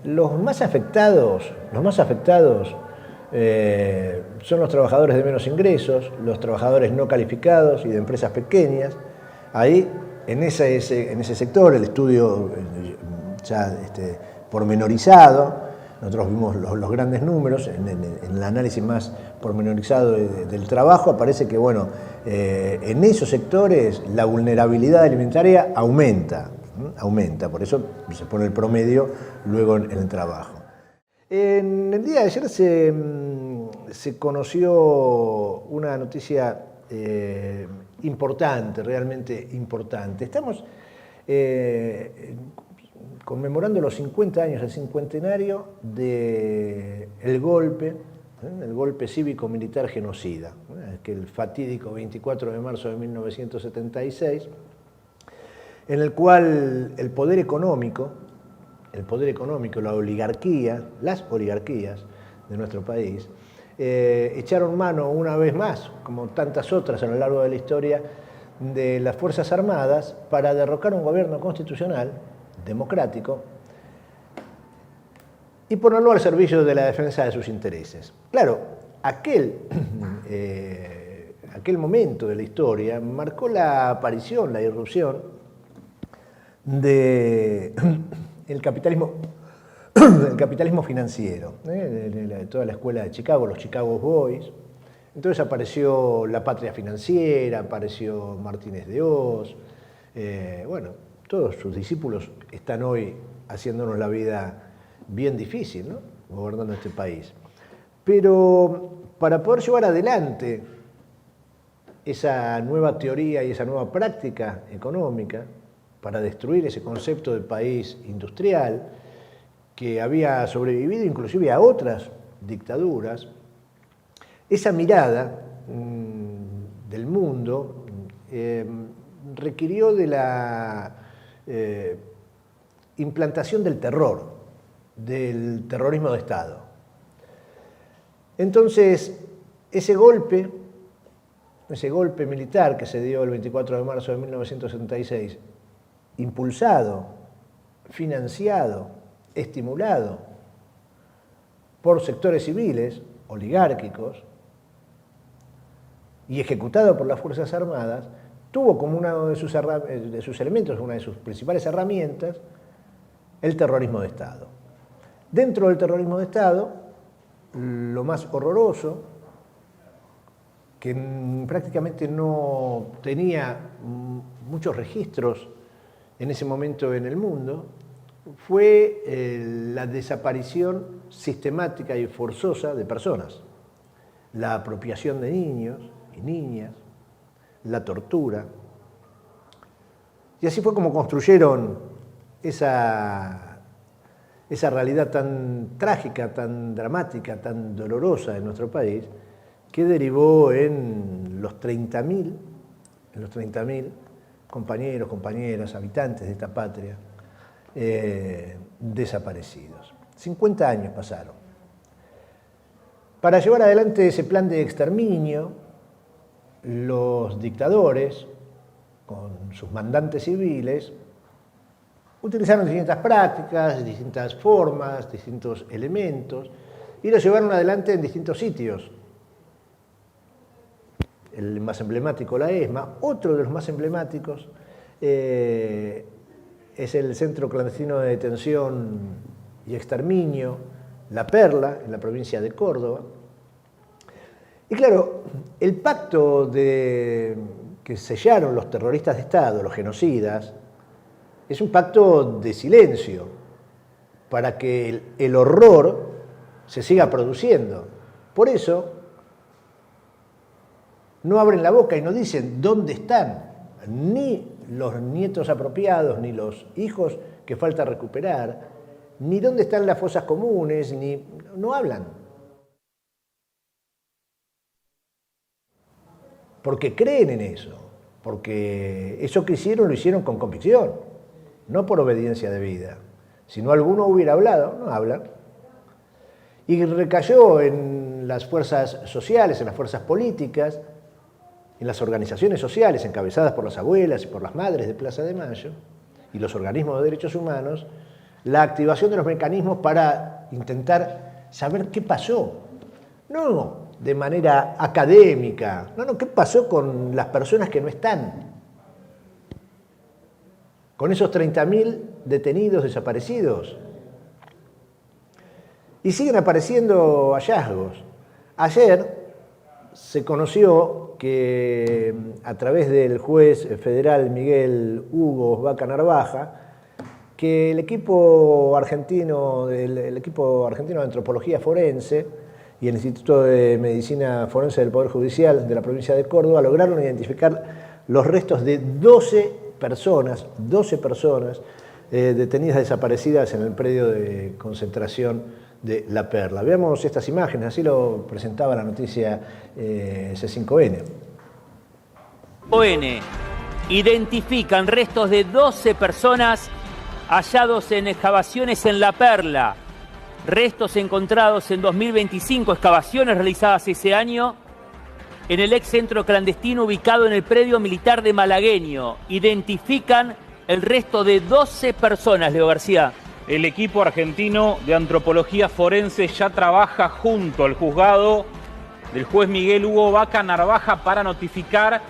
los más afectados son los trabajadores de menos ingresos, los trabajadores no calificados y de empresas pequeñas. Ahí, en ese sector, el estudio ya pormenorizado, nosotros vimos los grandes números, en el análisis más pormenorizado del trabajo aparece que, bueno, en esos sectores la vulnerabilidad alimentaria aumenta, por eso se pone el promedio luego en el trabajo. En el día de ayer se conoció una noticia importante, realmente importante. Estamos conmemorando los 50 años, el cincuentenario del golpe, el golpe cívico-militar genocida, que el fatídico 24 de marzo de 1976, en el cual el poder económico, la oligarquía, las oligarquías de nuestro país, echaron mano una vez más, como tantas otras a lo largo de la historia, de las Fuerzas Armadas para derrocar un gobierno constitucional, democrático, y ponerlo al servicio de la defensa de sus intereses. Claro, aquel momento de la historia marcó la aparición, la irrupción del capitalismo financiero, de toda la escuela de Chicago, los Chicago Boys. Entonces apareció la Patria Financiera, apareció Martínez de Oz, bueno, todos sus discípulos están hoy haciéndonos la vida bien difícil, ¿no?, gobernando este país. Pero para poder llevar adelante esa nueva teoría y esa nueva práctica económica, para destruir ese concepto de país industrial que había sobrevivido inclusive a otras dictaduras, esa mirada del mundo requirió de la implantación del terrorismo de Estado. Entonces, ese golpe militar que se dio el 24 de marzo de 1976, impulsado, financiado, estimulado por sectores civiles, oligárquicos, y ejecutado por las Fuerzas Armadas, tuvo como uno de sus elementos, una de sus principales herramientas, el terrorismo de Estado. Dentro del terrorismo de Estado, lo más horroroso, que prácticamente no tenía muchos registros en ese momento en el mundo, fue la desaparición sistemática y forzosa de personas, la apropiación de niños y niñas, la tortura. Y así fue como construyeron esa realidad tan trágica, tan dramática, tan dolorosa en nuestro país, que derivó en los 30.000 compañeros, compañeras, habitantes de esta patria, desaparecidos. 50 años pasaron. Para llevar adelante ese plan de exterminio, los dictadores, con sus mandantes civiles, utilizaron distintas prácticas, distintas formas, distintos elementos, y lo llevaron adelante en distintos sitios. El más emblemático, la ESMA. Otro de los más emblemáticos es el Centro Clandestino de Detención y Exterminio, La Perla, en la provincia de Córdoba. Y claro, el pacto que sellaron los terroristas de Estado, los genocidas, es un pacto de silencio para que el horror se siga produciendo. Por eso, no abren la boca y no dicen dónde están ni los nietos apropiados, ni los hijos que falta recuperar, ni dónde están las fosas comunes, no hablan. Porque creen en eso, porque eso que hicieron lo hicieron con convicción, no por obediencia debida. Si no alguno hubiera hablado, no hablan. Y recayó en las fuerzas sociales, en las fuerzas políticas, en las organizaciones sociales encabezadas por las abuelas y por las madres de Plaza de Mayo y los organismos de derechos humanos, la activación de los mecanismos para intentar saber qué pasó. No de manera académica, no, qué pasó con las personas que no están, con esos 30.000 detenidos desaparecidos. Y siguen apareciendo hallazgos. Ayer se conoció que a través del juez federal Miguel Hugo Vaca Narvaja, que el equipo argentino de Antropología Forense y el Instituto de Medicina Forense del Poder Judicial de la provincia de Córdoba lograron identificar los restos de 12 personas detenidas desaparecidas en el predio de concentración de La Perla. Veamos estas imágenes, así lo presentaba la noticia C5N. Identifican restos de 12 personas hallados en excavaciones en La Perla. Restos encontrados en 2025, excavaciones realizadas ese año en el ex centro clandestino ubicado en el predio militar de Malagueño. Identifican el resto de 12 personas, Leo García. El equipo argentino de Antropología Forense ya trabaja junto al juzgado del juez Miguel Hugo Vaca Narvaja para notificar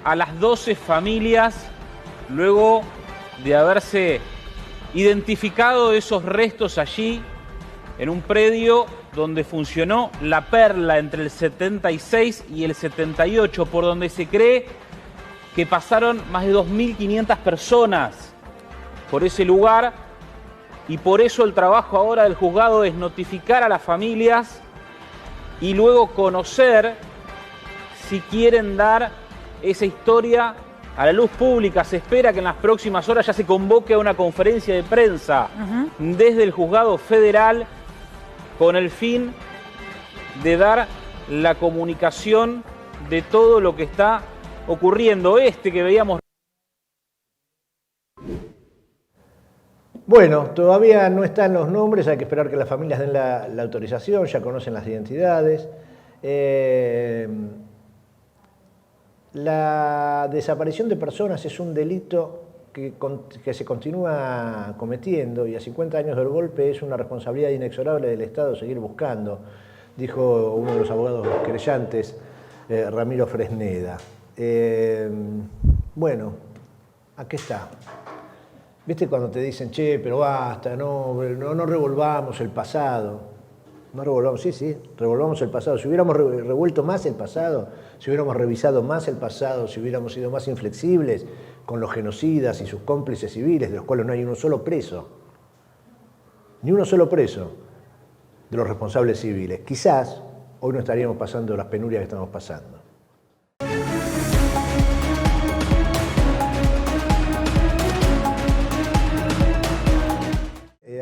a las 12 familias luego de haberse identificado esos restos allí en un predio donde funcionó La Perla entre el 76 y el 78, por donde se cree que pasaron más de 2.500 personas por ese lugar. Y por eso el trabajo ahora del juzgado es notificar a las familias y luego conocer si quieren dar esa historia a la luz pública. Se espera que en las próximas horas ya se convoque a una conferencia de prensa desde el juzgado federal con el fin de dar la comunicación de todo lo que está ocurriendo. Que veíamos. Bueno, todavía no están los nombres, hay que esperar que las familias den la autorización, ya conocen las identidades. La desaparición de personas es un delito que se continúa cometiendo y a 50 años del golpe es una responsabilidad inexorable del Estado seguir buscando, dijo uno de los abogados querellantes, Ramiro Fresneda. Bueno, aquí está. ¿Viste cuando te dicen, che, pero basta, no revolvamos el pasado? No revolvamos, sí, revolvamos el pasado. Si hubiéramos revuelto más el pasado, si hubiéramos revisado más el pasado, si hubiéramos sido más inflexibles con los genocidas y sus cómplices civiles, de los cuales no hay uno solo preso, ni uno solo preso de los responsables civiles, quizás hoy no estaríamos pasando las penurias que estamos pasando.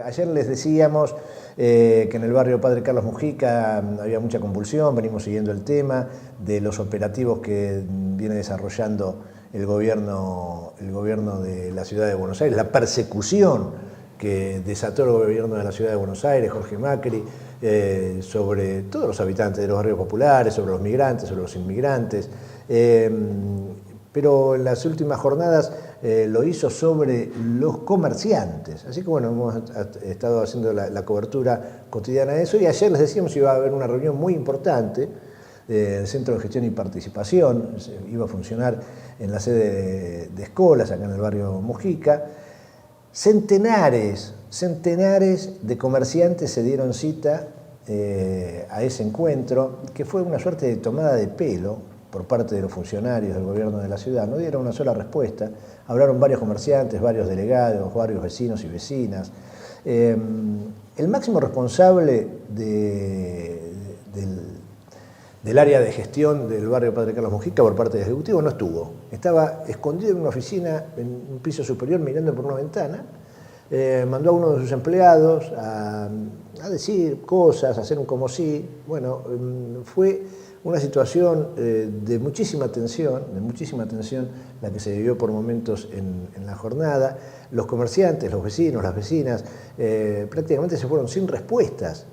Ayer les decíamos que en el barrio Padre Carlos Mujica había mucha convulsión, venimos siguiendo el tema de los operativos que viene desarrollando el gobierno de la Ciudad de Buenos Aires, la persecución que desató el gobierno de la Ciudad de Buenos Aires, Jorge Macri, sobre todos los habitantes de los barrios populares, sobre los migrantes, sobre los inmigrantes. Pero en las últimas jornadas lo hizo sobre los comerciantes. Así que bueno, hemos estado haciendo la cobertura cotidiana de eso y ayer les decíamos que iba a haber una reunión muy importante del Centro de Gestión y Participación, iba a funcionar en la sede de Escolas, acá en el barrio Mujica. Centenares de comerciantes se dieron cita a ese encuentro, que fue una suerte de tomada de pelo por parte de los funcionarios del gobierno de la ciudad. No dieron una sola respuesta, hablaron varios comerciantes, varios delegados, varios vecinos y vecinas. El máximo responsable de del área de gestión del barrio Padre Carlos Mujica por parte del Ejecutivo no estuvo. Estaba escondido en una oficina en un piso superior mirando por una ventana. Mandó a uno de sus empleados a decir cosas, a hacer un como sí. Bueno, fue una situación de muchísima tensión la que se vivió por momentos en la jornada. Los comerciantes, los vecinos, las vecinas, prácticamente se fueron sin respuestas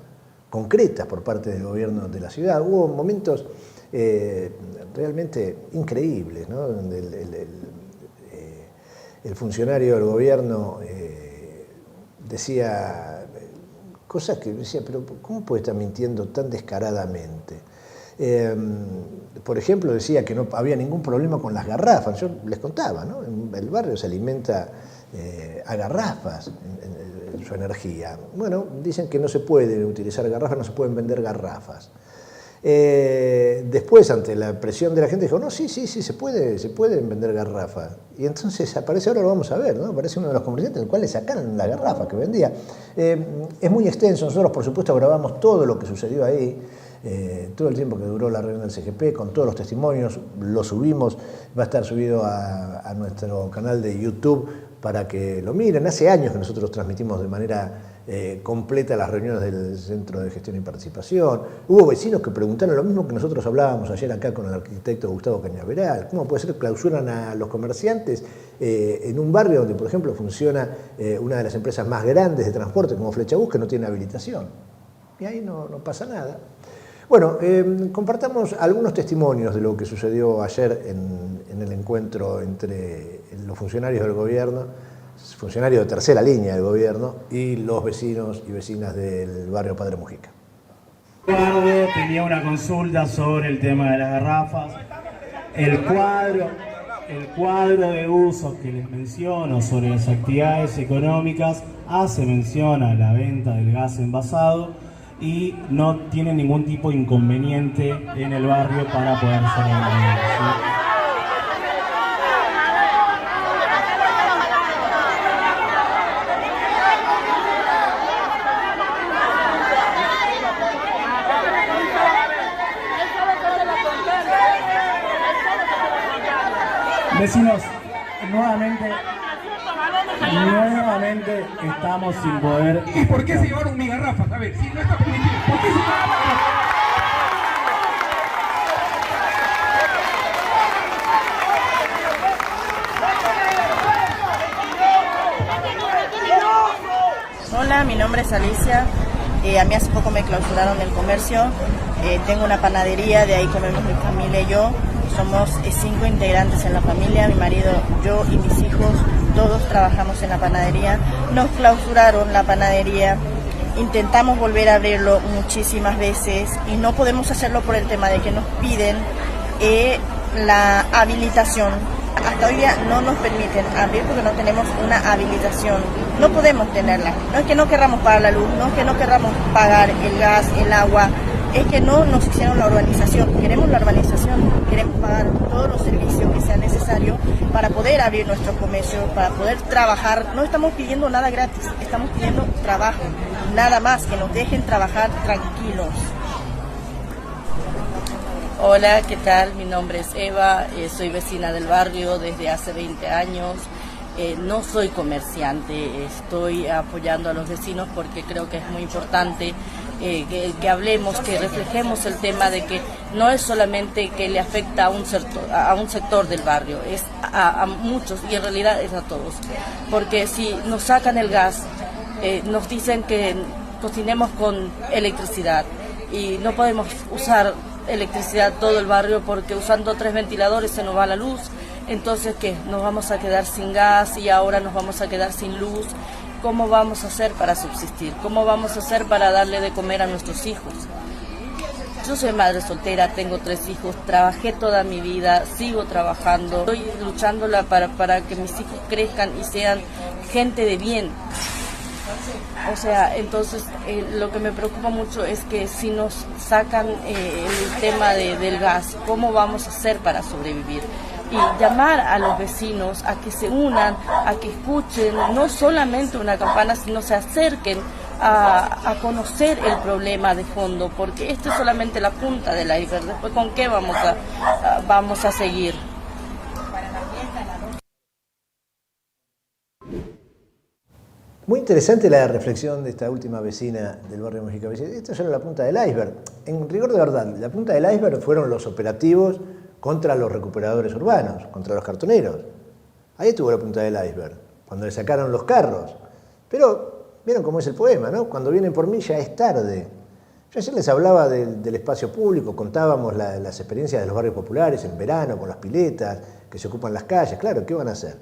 concretas por parte del gobierno de la ciudad. Hubo momentos realmente increíbles, ¿no? Donde el funcionario del gobierno decía cosas que decía, pero ¿cómo puede estar mintiendo tan descaradamente? Por ejemplo, decía que no había ningún problema con las garrafas. Yo les contaba, ¿no? El barrio se alimenta a garrafas en su energía. Bueno, dicen que no se pueden utilizar garrafas, no se pueden vender garrafas. Después, ante la presión de la gente, dijo, no, sí, se pueden vender garrafas. Y entonces aparece, ahora lo vamos a ver, ¿no? Aparece uno de los comerciantes, el cual le sacaron la garrafa que vendía. Es muy extenso, nosotros por supuesto grabamos todo lo que sucedió ahí, todo el tiempo que duró la reunión del CGP, con todos los testimonios, lo subimos, va a estar subido a nuestro canal de YouTube para que lo miren. Hace años que nosotros transmitimos de manera completa las reuniones del Centro de Gestión y Participación. Hubo vecinos que preguntaron lo mismo que nosotros hablábamos ayer acá con el arquitecto Gustavo Cañaveral. ¿Cómo puede ser que clausuran a los comerciantes en un barrio donde, por ejemplo, funciona una de las empresas más grandes de transporte como Flexbus, que no tiene habilitación? Y ahí no pasa nada. Bueno, compartamos algunos testimonios de lo que sucedió ayer en el encuentro entre los funcionarios del gobierno, funcionarios de tercera línea del gobierno, y los vecinos y vecinas del barrio Padre Mujica. Eduardo tenía una consulta sobre el tema de las garrafas. El cuadro de usos que les menciono sobre las actividades económicas hace mención a la venta del gas envasado y no tiene ningún tipo de inconveniente en el barrio para poder ser vendido, ¿sí? Vecinos, nuevamente estamos sin poder... ¿Y por qué se llevaron mi garrafa? A ver, si no está permitido, ¿por qué se llevaron mi garrafa? Hola, mi nombre es Alicia. A mí hace poco me clausuraron el comercio. Tengo una panadería, de ahí comemos mi familia y yo. Somos 5 integrantes en la familia, mi marido, yo y mis hijos, todos trabajamos en la panadería. Nos clausuraron la panadería, intentamos volver a abrirlo muchísimas veces y no podemos hacerlo por el tema de que nos piden la habilitación. Hasta hoy día no nos permiten abrir porque no tenemos una habilitación, no podemos tenerla. No es que no querramos pagar la luz, no es que no querramos pagar el gas, el agua, es que no nos hicieron la urbanización. Queremos la urbanización, queremos pagar todos los servicios que sean necesarios para poder abrir nuestro comercio, para poder trabajar. No estamos pidiendo nada gratis, estamos pidiendo trabajo, nada más, que nos dejen trabajar tranquilos. Hola, ¿qué tal? Mi nombre es Eva, soy vecina del barrio desde hace 20 años. No soy comerciante, estoy apoyando a los vecinos porque creo que es muy importante que hablemos, que reflejemos el tema de que no es solamente que le afecta a un sector del barrio, es a muchos y en realidad es a todos. Porque si nos sacan el gas, nos dicen que cocinemos con electricidad y no podemos usar electricidad todo el barrio porque usando 3 ventiladores se nos va la luz. Entonces, ¿qué? Nos vamos a quedar sin gas y ahora nos vamos a quedar sin luz. ¿Cómo vamos a hacer para subsistir? ¿Cómo vamos a hacer para darle de comer a nuestros hijos? Yo soy madre soltera, tengo 3 hijos, trabajé toda mi vida, sigo trabajando. Estoy luchándola para que mis hijos crezcan y sean gente de bien. O sea, entonces lo que me preocupa mucho es que si nos sacan el tema del gas, ¿cómo vamos a hacer para sobrevivir? Y llamar a los vecinos a que se unan, a que escuchen no solamente una campana, sino se acerquen a conocer el problema de fondo, porque esto es solamente la punta del iceberg. Después, ¿con qué vamos a seguir? Muy interesante la reflexión de esta última vecina del barrio Mujica. Esto es solo la punta del iceberg. En rigor de verdad, la punta del iceberg fueron los operativos contra los recuperadores urbanos, contra los cartoneros. Ahí estuvo la punta del iceberg, cuando le sacaron los carros. Pero, vieron cómo es el poema, ¿no? Cuando vienen por mí ya es tarde. Yo ayer les hablaba del espacio público, contábamos las experiencias de los barrios populares en verano, con las piletas, que se ocupan las calles. Claro, ¿qué van a hacer?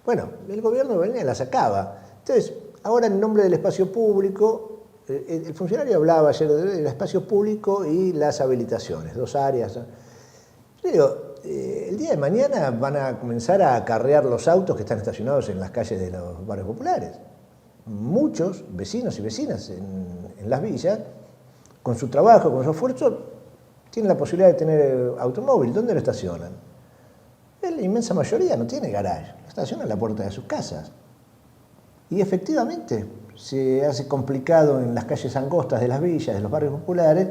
Bueno, el gobierno venía y la sacaba. Entonces, ahora en nombre del espacio público, el funcionario hablaba ayer del espacio público y las habilitaciones, 2 áreas. Yo digo, el día de mañana van a comenzar a acarrear los autos que están estacionados en las calles de los barrios populares. Muchos vecinos y vecinas en las villas, con su trabajo, con su esfuerzo, tienen la posibilidad de tener automóvil. ¿Dónde lo estacionan? La inmensa mayoría no tiene garage, lo estacionan en la puerta de sus casas. Y efectivamente se hace complicado en las calles angostas de las villas, de los barrios populares,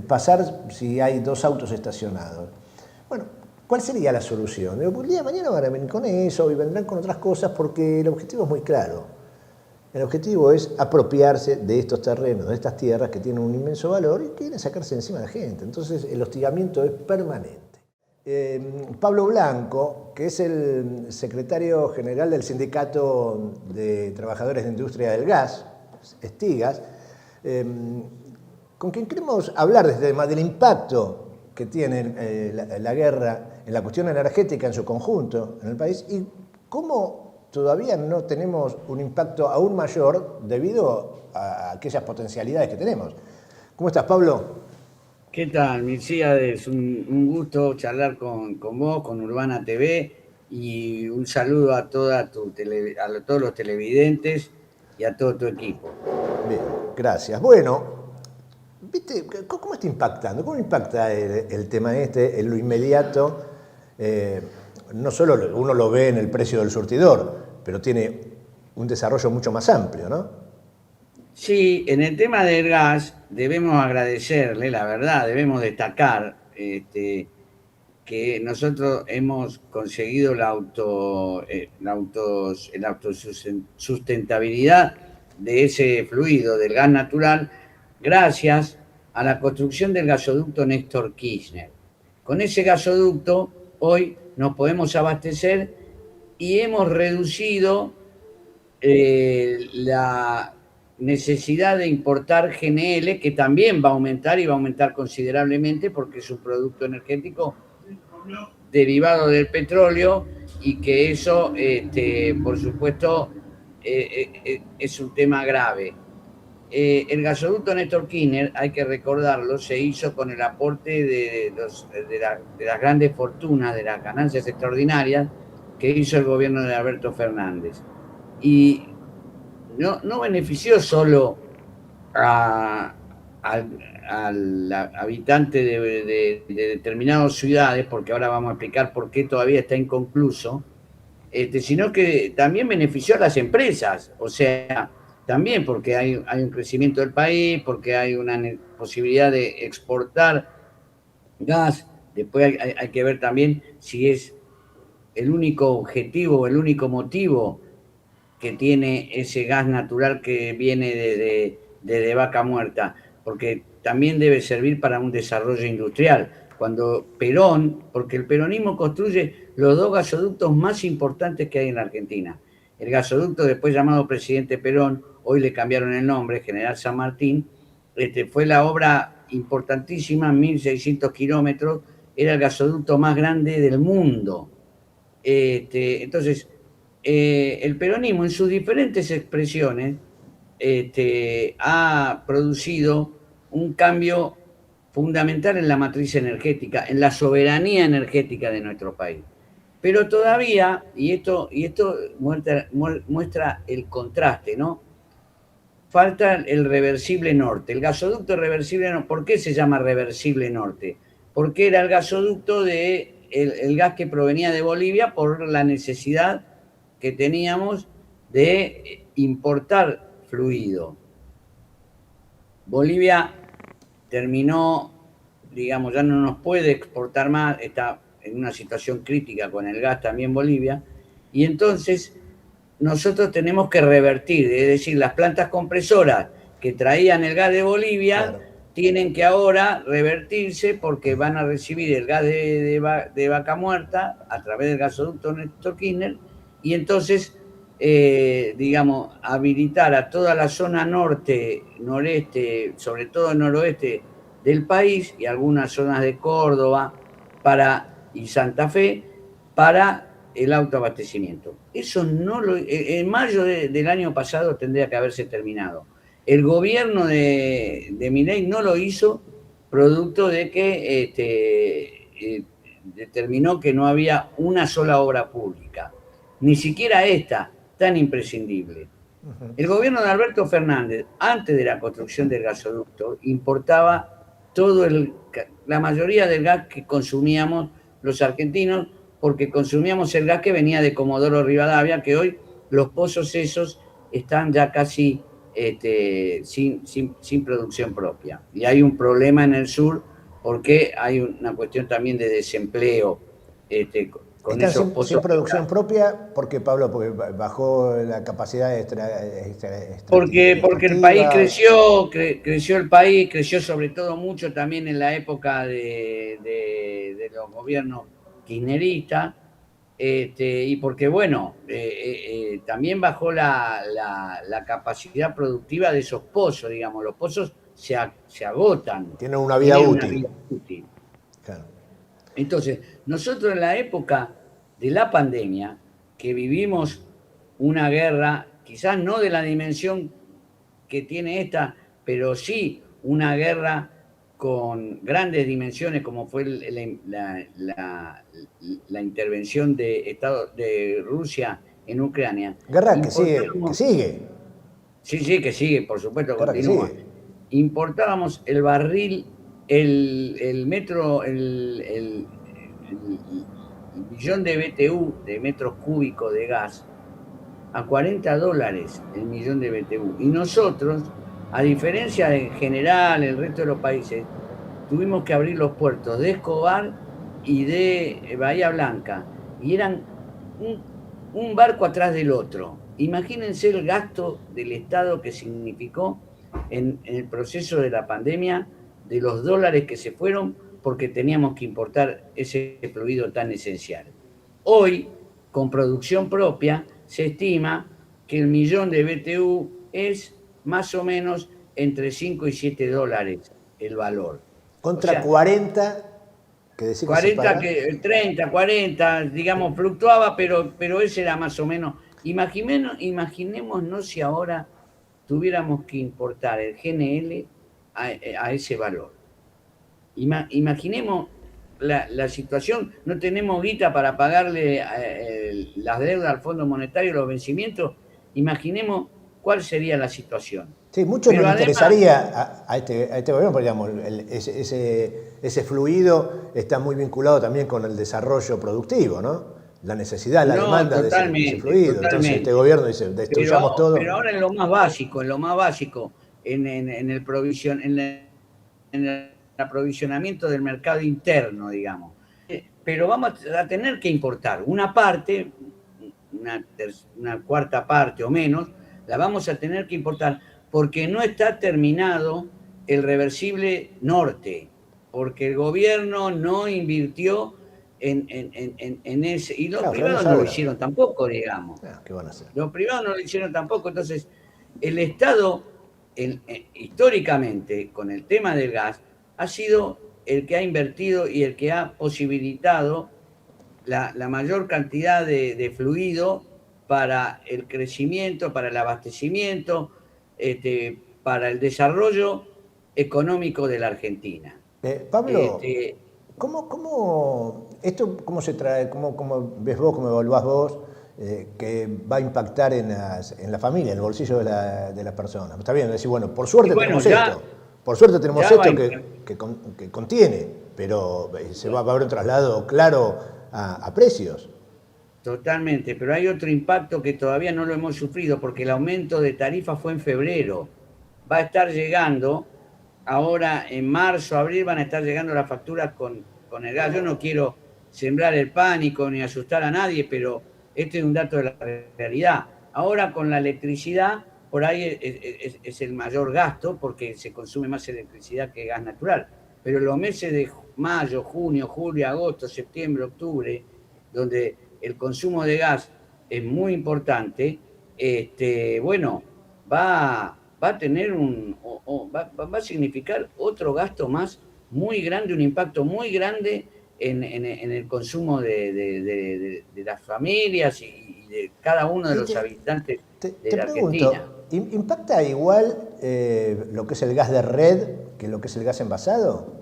pasar si hay 2 autos estacionados. Bueno, ¿cuál sería la solución? Digo, pues el día de mañana van a venir con eso y vendrán con otras cosas porque el objetivo es muy claro. El objetivo es apropiarse de estos terrenos, de estas tierras que tienen un inmenso valor y quieren sacarse encima de la gente. Entonces el hostigamiento es permanente. Pablo Blanco, que es el secretario general del Sindicato de Trabajadores de Industria del Gas, Estigas, con quien queremos hablar desde tema del impacto que tiene la guerra en la cuestión energética en su conjunto en el país y cómo todavía no tenemos un impacto aún mayor debido a aquellas potencialidades que tenemos. ¿Cómo estás, Pablo? ¿Qué tal, Milcíades? Un gusto charlar con vos, con Urbana TV, y un saludo a todos los televidentes y a todo tu equipo. Bien, gracias. Bueno, ¿viste cómo está impactando? ¿Cómo impacta el tema en lo inmediato? No solo uno lo ve en el precio del surtidor, pero tiene un desarrollo mucho más amplio, ¿no? Sí, en el tema del gas debemos agradecerle, la verdad, debemos destacar que nosotros hemos conseguido la autosustentabilidad de ese fluido, del gas natural, gracias a la construcción del gasoducto Néstor Kirchner. Con ese gasoducto hoy nos podemos abastecer y hemos reducido la necesidad de importar GNL, que también va a aumentar y va a aumentar considerablemente porque es un producto energético derivado del petróleo y que eso, por supuesto, es un tema grave. El gasoducto Néstor Kirchner, hay que recordarlo, se hizo con el aporte de las grandes fortunas, de las ganancias extraordinarias que hizo el gobierno de Alberto Fernández. Y no benefició solo al habitante de determinadas ciudades, porque ahora vamos a explicar por qué todavía está inconcluso, sino que también benefició a las empresas, o sea, también porque hay un crecimiento del país, porque hay una posibilidad de exportar gas. Después hay que ver también si es el único objetivo, el único motivo que tiene ese gas natural que viene de vaca muerta, porque también debe servir para un desarrollo industrial. Cuando Perón, porque el peronismo construye los 2 gasoductos más importantes que hay en la Argentina. El gasoducto después llamado Presidente Perón, hoy le cambiaron el nombre, General San Martín, fue la obra importantísima, 1.600 kilómetros, era el gasoducto más grande del mundo. Entonces, el peronismo en sus diferentes expresiones ha producido un cambio fundamental en la matriz energética, en la soberanía energética de nuestro país. Pero todavía, y esto muestra el contraste, ¿no? Falta el reversible norte, el gasoducto reversible norte. ¿Por qué se llama reversible norte? Porque era el gasoducto el gas que provenía de Bolivia por la necesidad que teníamos de importar fluido. Bolivia terminó, digamos, ya no nos puede exportar más, está en una situación crítica con el gas también Bolivia, y entonces nosotros tenemos que revertir, es decir, las plantas compresoras que traían el gas de Bolivia tienen que ahora revertirse porque van a recibir el gas de Vaca Muerta a través del gasoducto Néstor Kirchner, y entonces, digamos, habilitar a toda la zona norte, noreste, sobre todo el noroeste del país y algunas zonas de Córdoba y Santa Fe para el autoabastecimiento. Eso en mayo del año pasado tendría que haberse terminado. El gobierno de Milei no lo hizo, producto de que determinó que no había una sola obra pública, ni siquiera esta, tan imprescindible. El gobierno de Alberto Fernández, antes de la construcción del gasoducto, importaba la mayoría del gas que consumíamos los argentinos, porque consumíamos el gas que venía de Comodoro Rivadavia, que hoy los pozos esos están ya casi sin producción propia. Y hay un problema en el sur porque hay una cuestión también de desempleo con Están esos pozos. sin producción propia, porque Pablo, porque bajó la capacidad porque el país creció el país, creció sobre todo mucho también en la época de los gobiernos kirchneristas, y porque, bueno, también bajó la capacidad productiva de esos pozos, digamos, los pozos se agotan. Tienen una vida útil. Claro. Entonces, nosotros en la época de la pandemia, que vivimos una guerra, quizás no de la dimensión que tiene esta, pero sí una guerra con grandes dimensiones, como fue la intervención de Rusia en Ucrania. Guerra que sigue. Sí, que sigue, por supuesto, continúa. Importábamos el barril, el millón de BTU, de metros cúbicos de gas, a $40 el millón de BTU. Y nosotros, a diferencia de en general el resto de los países, tuvimos que abrir los puertos de Escobar y de Bahía Blanca. Y eran un barco atrás del otro. Imagínense el gasto del Estado que significó en el proceso de la pandemia, de los dólares que se fueron porque teníamos que importar ese fluido tan esencial. Hoy, con producción propia, se estima que el millón de BTU es más o menos entre 5 y 7 dólares el valor. Contra 40, que decís 40, 30, 40, digamos, fluctuaba, pero ese era más o menos. Imaginémonos si ahora tuviéramos que importar el GNL a ese valor. Imaginemos la situación, no tenemos guita para pagarle las deudas al Fondo Monetario, los vencimientos. Imaginemos cuál sería la situación. Sí, mucho nos interesaría a este gobierno, porque digamos, ese fluido está muy vinculado también con el desarrollo productivo, ¿no? La necesidad, la demanda de ese fluido. Totalmente. Entonces este gobierno dice, destruyamos todo. Pero ahora en lo más básico, en el aprovisionamiento del mercado interno, digamos. Pero vamos a tener que importar una parte, una cuarta parte o menos, la vamos a tener que importar porque no está terminado el reversible norte, porque el gobierno no invirtió en ese, y los privados no lo hicieron tampoco, digamos. ¿Qué van a hacer? Los privados no lo hicieron tampoco, entonces el Estado, históricamente, con el tema del gas, ha sido el que ha invertido y el que ha posibilitado la mayor cantidad de fluido para el crecimiento, para el abastecimiento, para el desarrollo económico de la Argentina. Pablo, ¿cómo se trae, cómo ves vos, cómo evaluás vos, que va a impactar en la familia, en el bolsillo de la persona? Está bien decir, bueno, por suerte tenemos esto. Por suerte tenemos esto que contiene, pero va a haber un traslado claro a precios. Totalmente, pero hay otro impacto que todavía no lo hemos sufrido porque el aumento de tarifa fue en febrero. Va a estar llegando ahora en marzo, abril van a estar llegando las facturas con el gas. Yo no quiero sembrar el pánico ni asustar a nadie, pero este es un dato de la realidad. Ahora con la electricidad, por ahí es el mayor gasto porque se consume más electricidad que gas natural. Pero los meses de mayo, junio, julio, agosto, septiembre, octubre, donde el consumo de gas es muy importante, bueno, va a tener va a significar otro gasto más muy grande, un impacto muy grande en el consumo de las familias y de cada uno de los habitantes de la Argentina. ¿Impacta igual lo que es el gas de red que lo que es el gas envasado?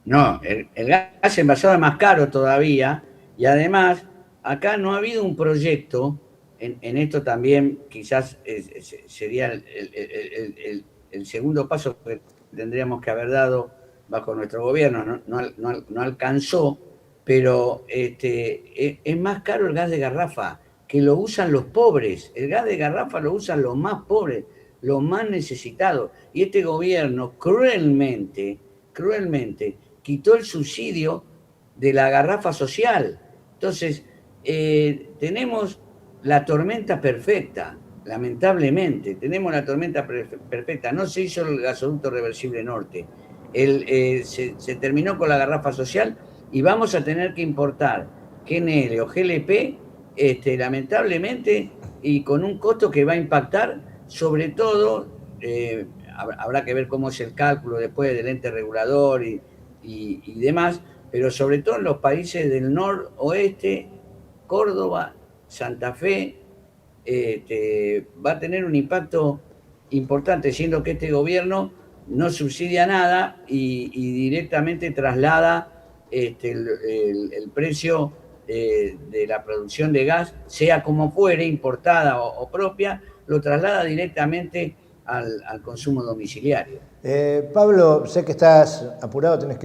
No, el gas envasado es más caro todavía y además acá no ha habido un proyecto, en esto también quizás sería el segundo paso que tendríamos que haber dado bajo nuestro gobierno, no alcanzó, pero es más caro el gas de garrafa, que lo usan los pobres. El gas de garrafa lo usan los más pobres, los más necesitados. Y este gobierno cruelmente quitó el subsidio de la garrafa social. Entonces, tenemos la tormenta perfecta, lamentablemente. Tenemos la tormenta perfecta. No se hizo el gasoducto reversible norte. Se terminó con la garrafa social y vamos a tener que importar GNL o GLP, lamentablemente, y con un costo que va a impactar, sobre todo, habrá que ver cómo es el cálculo después del ente regulador y demás, pero sobre todo en los países del noroeste, Córdoba, Santa Fe, va a tener un impacto importante, siendo que este gobierno no subsidia nada y directamente traslada el precio de la producción de gas, sea como fuere, importada o propia, lo traslada directamente al consumo domiciliario. Pablo, sé que estás apurado, tenés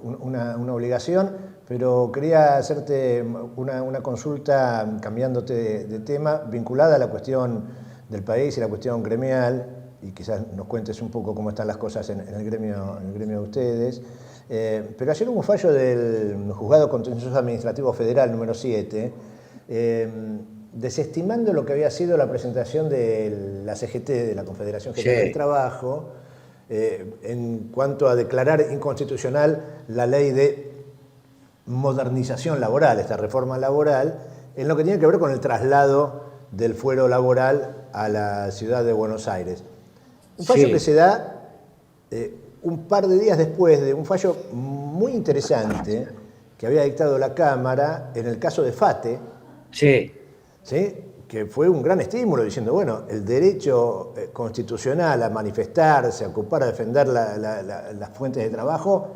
una obligación, pero quería hacerte una consulta cambiándote de tema, vinculada a la cuestión del país y la cuestión gremial, y quizás nos cuentes un poco cómo están las cosas en el gremio de ustedes. Pero ayer hubo un fallo del Juzgado Contencioso Administrativo Federal número 7, desestimando lo que había sido la presentación de la CGT, de la Confederación General del Trabajo, en cuanto a declarar inconstitucional la ley de modernización laboral, esta reforma laboral, en lo que tiene que ver con el traslado del fuero laboral a la ciudad de Buenos Aires. Un fallo que se da un par de días después de un fallo muy interesante que había dictado la Cámara en el caso de FATE, ¿sí? Que fue un gran estímulo diciendo, bueno, el derecho constitucional a manifestarse, a ocupar, a defender las fuentes de trabajo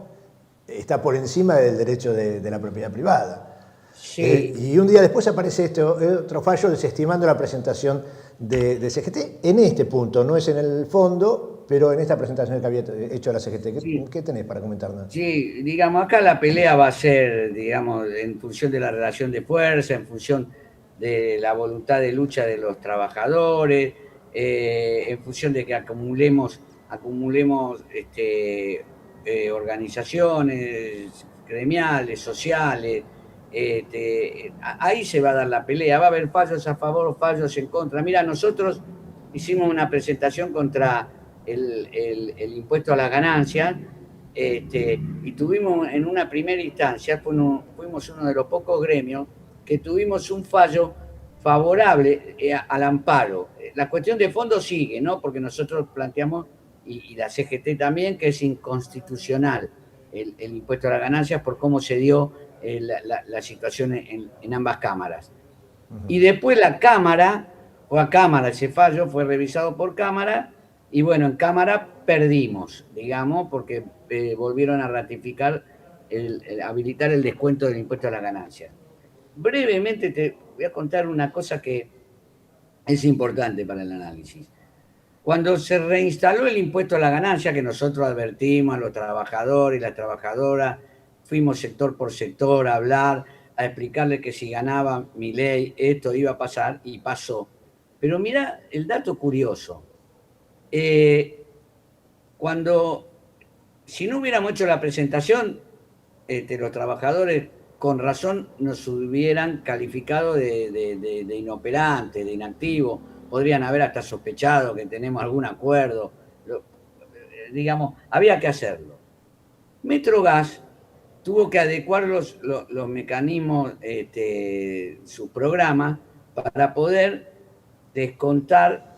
está por encima del derecho de la propiedad privada. Y un día después aparece otro fallo desestimando la presentación de CGT en este punto, no es en el fondo, pero en esta presentación que había hecho la CGT. ¿Qué tenés para comentarnos? Sí, digamos, acá la pelea va a ser, digamos, en función de la relación de fuerza, en función de la voluntad de lucha de los trabajadores, en función de que acumulemos organizaciones gremiales, sociales. Ahí se va a dar la pelea, va a haber fallos a favor o fallos en contra. Mira, nosotros hicimos una presentación contra el impuesto a las ganancias, y tuvimos en una primera instancia, fuimos uno de los pocos gremios que tuvimos un fallo favorable al amparo. La cuestión de fondo sigue, ¿no? Porque nosotros planteamos, y la CGT también, que es inconstitucional el impuesto a las ganancias por cómo se dio la situación en ambas cámaras. Y después la Cámara, fue a Cámara ese fallo, fue revisado por Cámara, y bueno, en Cámara perdimos, digamos, porque volvieron a ratificar, habilitar el descuento del impuesto a la ganancia. Brevemente te voy a contar una cosa que es importante para el análisis. Cuando se reinstaló el impuesto a la ganancia, que nosotros advertimos a los trabajadores y las trabajadoras, fuimos sector por sector a hablar, a explicarle que si ganaba Milei esto iba a pasar, y pasó. Pero mira el dato curioso. Cuando si no hubiéramos hecho la presentación, los trabajadores con razón nos hubieran calificado de inoperante, de inactivo, podrían haber hasta sospechado que tenemos algún acuerdo, digamos, había que hacerlo. Metrogas tuvo que adecuar los mecanismos, su programa, para poder descontar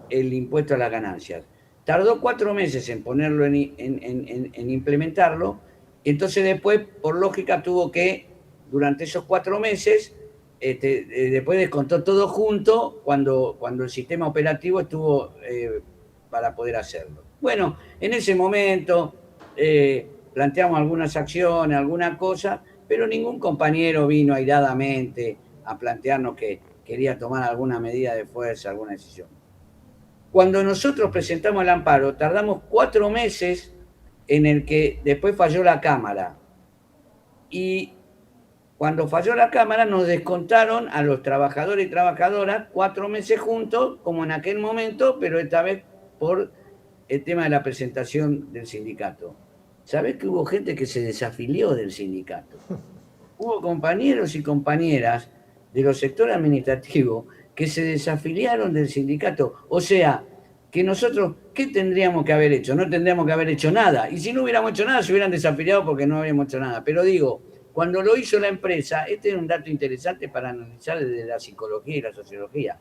el impuesto a las ganancias. Tardó 4 meses en ponerlo, en implementarlo, y entonces después, por lógica, tuvo que, durante esos 4 meses, después descontó todo junto cuando el sistema operativo estuvo para poder hacerlo. Bueno, en ese momento planteamos algunas acciones, alguna cosa, pero ningún compañero vino airadamente a plantearnos que quería tomar alguna medida de fuerza, alguna decisión. Cuando nosotros presentamos el amparo, tardamos 4 meses en el que después falló la Cámara. Y cuando falló la Cámara nos descontaron a los trabajadores y trabajadoras 4 meses juntos, como en aquel momento, pero esta vez por el tema de la presentación del sindicato. ¿Sabés que hubo gente que se desafilió del sindicato? Hubo compañeros y compañeras de los sectores administrativos que se desafiliaron del sindicato. O sea, que nosotros, ¿qué tendríamos que haber hecho? No tendríamos que haber hecho nada. Y si no hubiéramos hecho nada, se hubieran desafiliado porque no habíamos hecho nada. Pero digo, cuando lo hizo la empresa, este es un dato interesante para analizar desde la psicología y la sociología.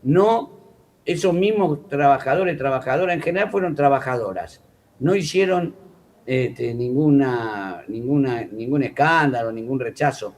No, esos mismos trabajadores, trabajadoras, en general fueron trabajadoras. No hicieron ningún escándalo, ningún rechazo,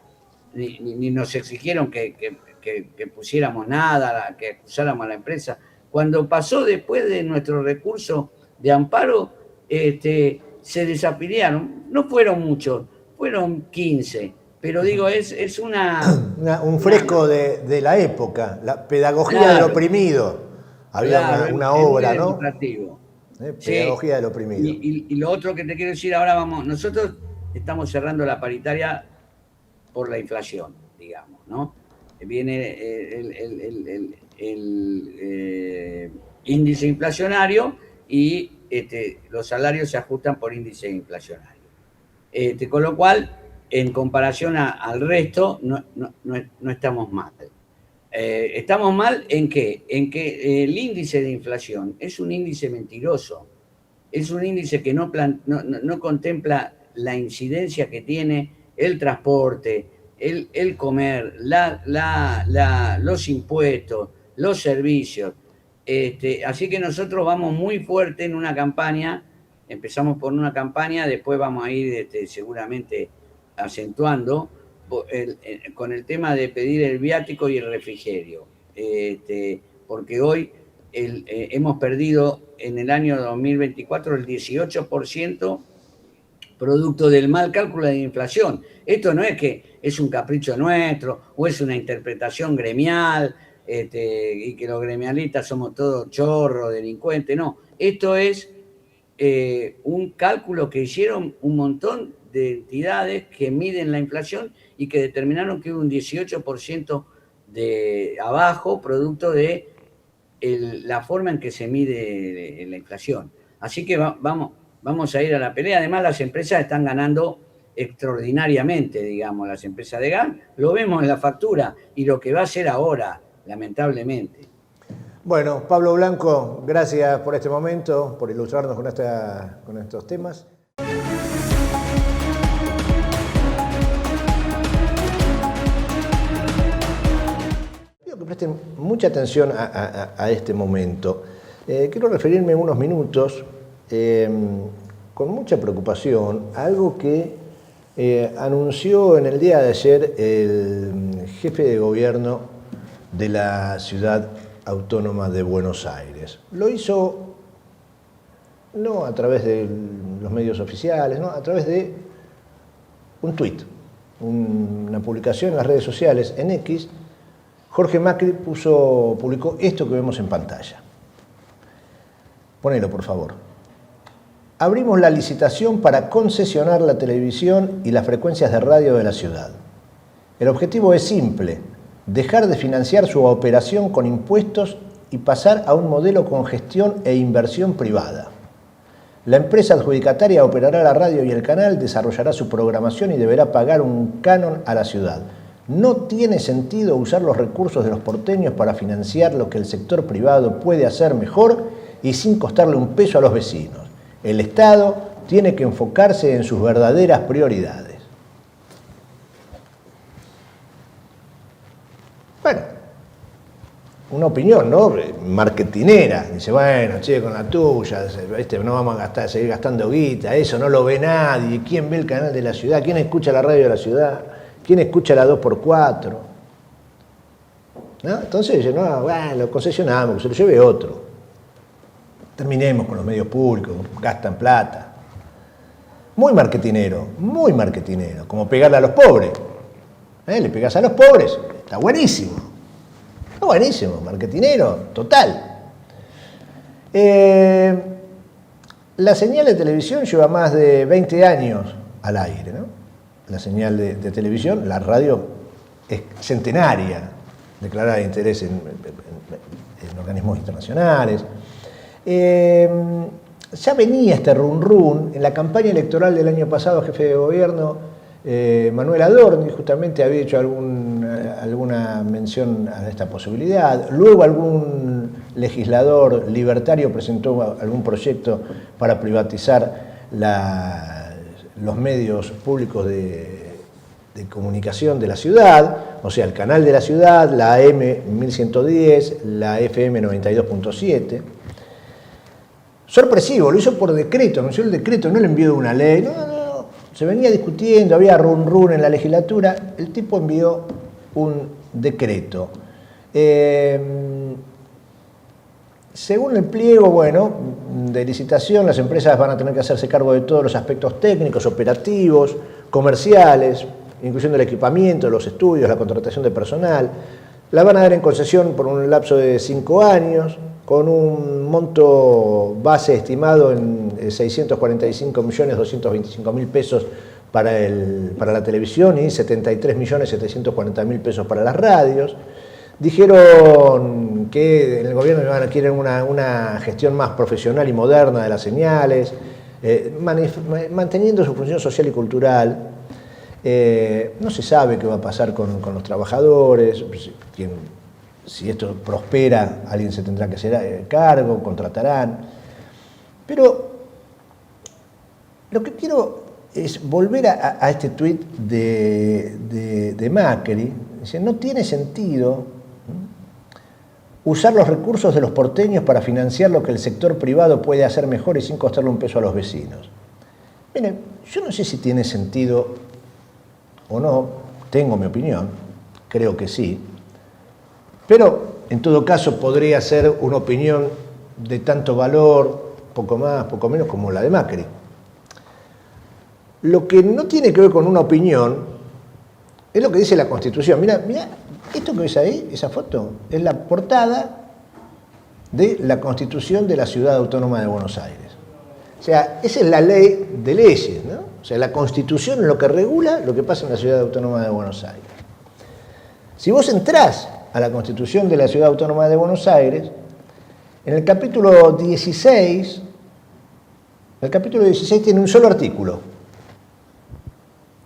ni nos exigieron que pusiéramos nada, que acusáramos a la empresa. Cuando pasó después de nuestro recurso de amparo, se desafiliaron. No fueron muchos, fueron 15. Pero digo, es un fresco de la época, la pedagogía del oprimido. Había una obra, ¿no? Pedagogía del oprimido. Y lo otro que te quiero decir ahora, nosotros estamos cerrando la paritaria por la inflación, digamos, ¿no? Viene el índice inflacionario y los salarios se ajustan por índice inflacionario. Con lo cual, en comparación al resto, no estamos mal. ¿Estamos mal en qué? En que el índice de inflación es un índice mentiroso. Es un índice que no contempla la incidencia que tiene el transporte, el comer, los impuestos, los servicios. Así que nosotros vamos muy fuerte en una campaña. Empezamos por una campaña, después vamos a ir seguramente acentuando con el tema de pedir el viático y el refrigerio, porque hoy hemos perdido en el año 2024 el 18% producto del mal cálculo de inflación. Esto no es que es un capricho nuestro o es una interpretación gremial y que los gremialistas somos todos chorros, delincuentes, no. Esto es un cálculo que hicieron un montón de entidades que miden la inflación y que determinaron que hubo un 18% de abajo producto de la forma en que se mide la inflación. Así que vamos a ir a la pelea. Además, las empresas están ganando extraordinariamente, digamos, las empresas de gas. Lo vemos en la factura y lo que va a ser ahora, lamentablemente. Bueno, Pablo Blanco, gracias por este momento, por ilustrarnos con estos temas. Quiero que presten mucha atención a este momento. Quiero referirme unos minutos con mucha preocupación a algo que anunció en el día de ayer el jefe de gobierno de la ciudad autónoma de Buenos Aires. Lo hizo no a través de los medios oficiales, no, a través de un tuit, una publicación en las redes sociales, en X. Jorge Macri publicó esto que vemos en pantalla. Ponelo, por favor. Abrimos la licitación para concesionar la televisión y las frecuencias de radio de la ciudad. El objetivo es simple: dejar de financiar su operación con impuestos y pasar a un modelo con gestión e inversión privada. La empresa adjudicataria operará la radio y el canal, desarrollará su programación y deberá pagar un canon a la ciudad. No tiene sentido usar los recursos de los porteños para financiar lo que el sector privado puede hacer mejor y sin costarle un peso a los vecinos. El Estado tiene que enfocarse en sus verdaderas prioridades. Bueno, una opinión, ¿no? Marketinera. Dice, bueno, che, con la tuya, no vamos a seguir gastando guita, eso no lo ve nadie. ¿Quién ve el canal de la ciudad? ¿Quién escucha la radio de la ciudad? ¿Quién escucha la 2x4? ¿No? Entonces dice, no, bueno, lo concesionamos, que se lo lleve otro. Terminemos con los medios públicos, gastan plata. Muy marketinero, como pegarle a los pobres. Le pegas a los pobres, está buenísimo. Está buenísimo, marketinero, total. La señal de televisión lleva más de 20 años al aire, ¿no? La señal de televisión, la radio es centenaria, declarada de interés en organismos internacionales. Ya venía este run en la campaña electoral del año pasado, jefe de gobierno Manuel Adorni justamente había hecho alguna mención a esta posibilidad. Luego algún legislador libertario presentó algún proyecto para privatizar los medios públicos de comunicación de la ciudad, o sea, el canal de la ciudad, la AM 1110, la FM 92.7. Sorpresivo, lo hizo por decreto, anunció el decreto, no le envió una ley, no, se venía discutiendo, había run en la legislatura, el tipo envió un decreto. Según el pliego, bueno, de licitación, las empresas van a tener que hacerse cargo de todos los aspectos técnicos, operativos, comerciales, incluyendo el equipamiento, los estudios, la contratación de personal. La van a dar en concesión por un lapso de 5 años, con un monto base estimado en 645.225.000 pesos para la televisión y 73.740.000 pesos para las radios. Dijeron que en el gobierno quieren una gestión más profesional y moderna de las señales, manteniendo su función social y cultural. No se sabe qué va a pasar con los trabajadores, si esto prospera, alguien se tendrá que hacer cargo, contratarán. Pero lo que quiero es volver a este tuit de Macri. Dice, no tiene sentido usar los recursos de los porteños para financiar lo que el sector privado puede hacer mejor y sin costarle un peso a los vecinos. Miren, yo no sé si tiene sentido o no, tengo mi opinión, creo que sí, pero en todo caso podría ser una opinión de tanto valor, poco más, poco menos, como la de Macri. Lo que no tiene que ver con una opinión es lo que dice la Constitución. Mirá, esto que ves ahí, esa foto, es la portada de la Constitución de la Ciudad Autónoma de Buenos Aires. O sea, esa es la ley de leyes, ¿no? O sea, la Constitución es lo que regula lo que pasa en la Ciudad Autónoma de Buenos Aires. Si vos entrás a la Constitución de la Ciudad Autónoma de Buenos Aires, en el capítulo 16, tiene un solo artículo.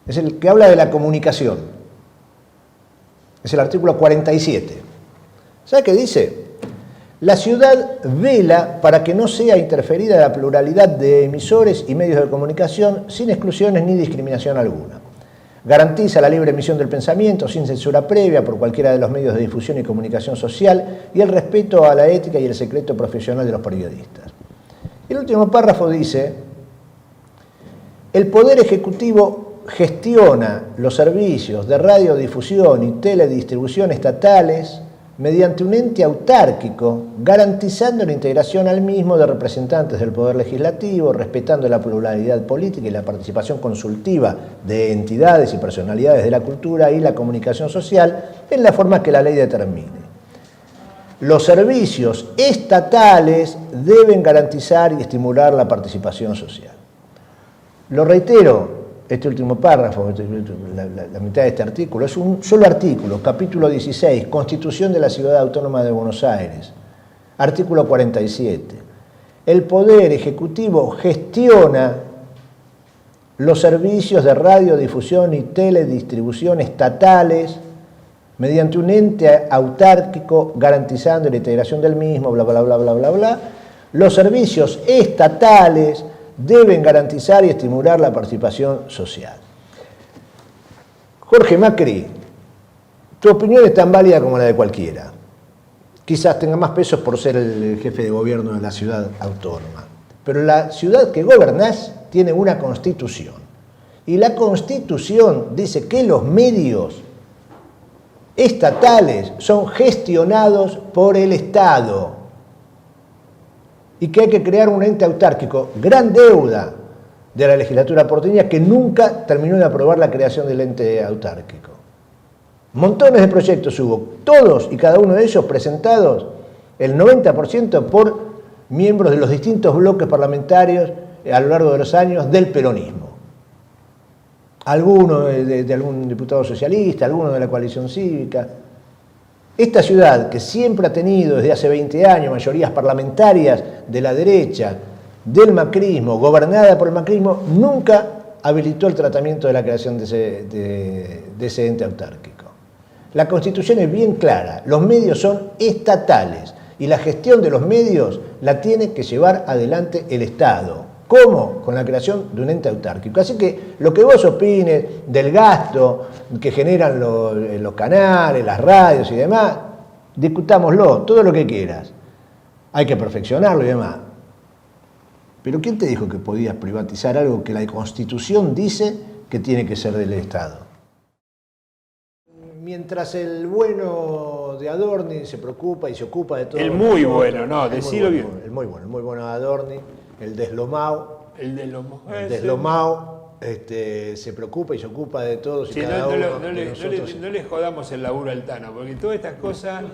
Es el que habla de la comunicación. Es el artículo 47. ¿Sabe qué dice? La ciudad vela para que no sea interferida la pluralidad de emisores y medios de comunicación sin exclusiones ni discriminación alguna. Garantiza la libre emisión del pensamiento sin censura previa por cualquiera de los medios de difusión y comunicación social y el respeto a la ética y el secreto profesional de los periodistas. El último párrafo dice: el Poder Ejecutivo gestiona los servicios de radiodifusión y teledistribución estatales mediante un ente autárquico, garantizando la integración al mismo de representantes del Poder Legislativo, respetando la pluralidad política y la participación consultiva de entidades y personalidades de la cultura y la comunicación social en la forma que la ley determine. Los servicios estatales deben garantizar y estimular la participación social. Lo reitero, este último párrafo, la mitad de este artículo, es un solo artículo, capítulo 16, Constitución de la Ciudad Autónoma de Buenos Aires, artículo 47. el Poder Ejecutivo gestiona los servicios de radiodifusión y teledistribución estatales mediante un ente autárquico garantizando la integración del mismo, bla, bla, bla, bla, bla, bla. Los servicios estatales deben garantizar y estimular la participación social. Jorge Macri, tu opinión es tan válida como la de cualquiera. Quizás tenga más pesos por ser el jefe de gobierno de la ciudad autónoma. Pero la ciudad que gobernás tiene una constitución. Y la constitución dice que los medios estatales son gestionados por el Estado. Y que hay que crear un ente autárquico. Gran deuda de la legislatura porteña que nunca terminó de aprobar la creación del ente autárquico. Montones de proyectos hubo, todos y cada uno de ellos presentados, el 90% por miembros de los distintos bloques parlamentarios a lo largo de los años del peronismo. Algunos de algún diputado socialista, algunos de la coalición cívica. Esta ciudad, que siempre ha tenido desde hace 20 años mayorías parlamentarias de la derecha, del macrismo, gobernada por el macrismo, nunca habilitó el tratamiento de la creación de ese ente autárquico. La Constitución es bien clara, los medios son estatales y la gestión de los medios la tiene que llevar adelante el Estado. ¿Cómo? Con la creación de un ente autárquico. Así que lo que vos opines del gasto que generan los canales, las radios y demás, discutámoslo, todo lo que quieras. Hay que perfeccionarlo y demás. Pero ¿quién te dijo que podías privatizar algo que la Constitución dice que tiene que ser del Estado? Mientras el bueno de Adorni se preocupa y se ocupa de todo... El muy bueno, no, decilo bien. El muy bueno de Adorni, el deslomado. El deslomado. El deslomado se preocupa y se ocupa de todos y cada uno de nosotros. No le jodamos el laburo al Tano, porque todas estas cosas...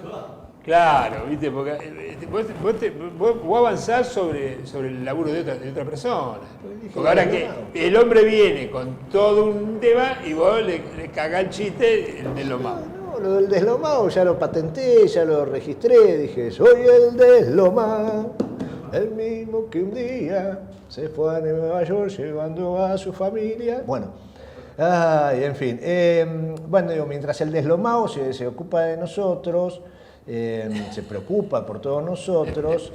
Claro, ¿viste? Porque vos avanzás sobre el laburo de otra persona. Porque ahora que el hombre viene con todo un tema y vos le cagás el chiste el deslomado. No, lo del deslomado ya lo patenté, ya lo registré, dije, soy el deslomado, el mismo que un día se fue a Nueva York llevando a su familia. Bueno, en fin. Bueno, digo, mientras el deslomado se ocupa de nosotros... se preocupa por todos nosotros,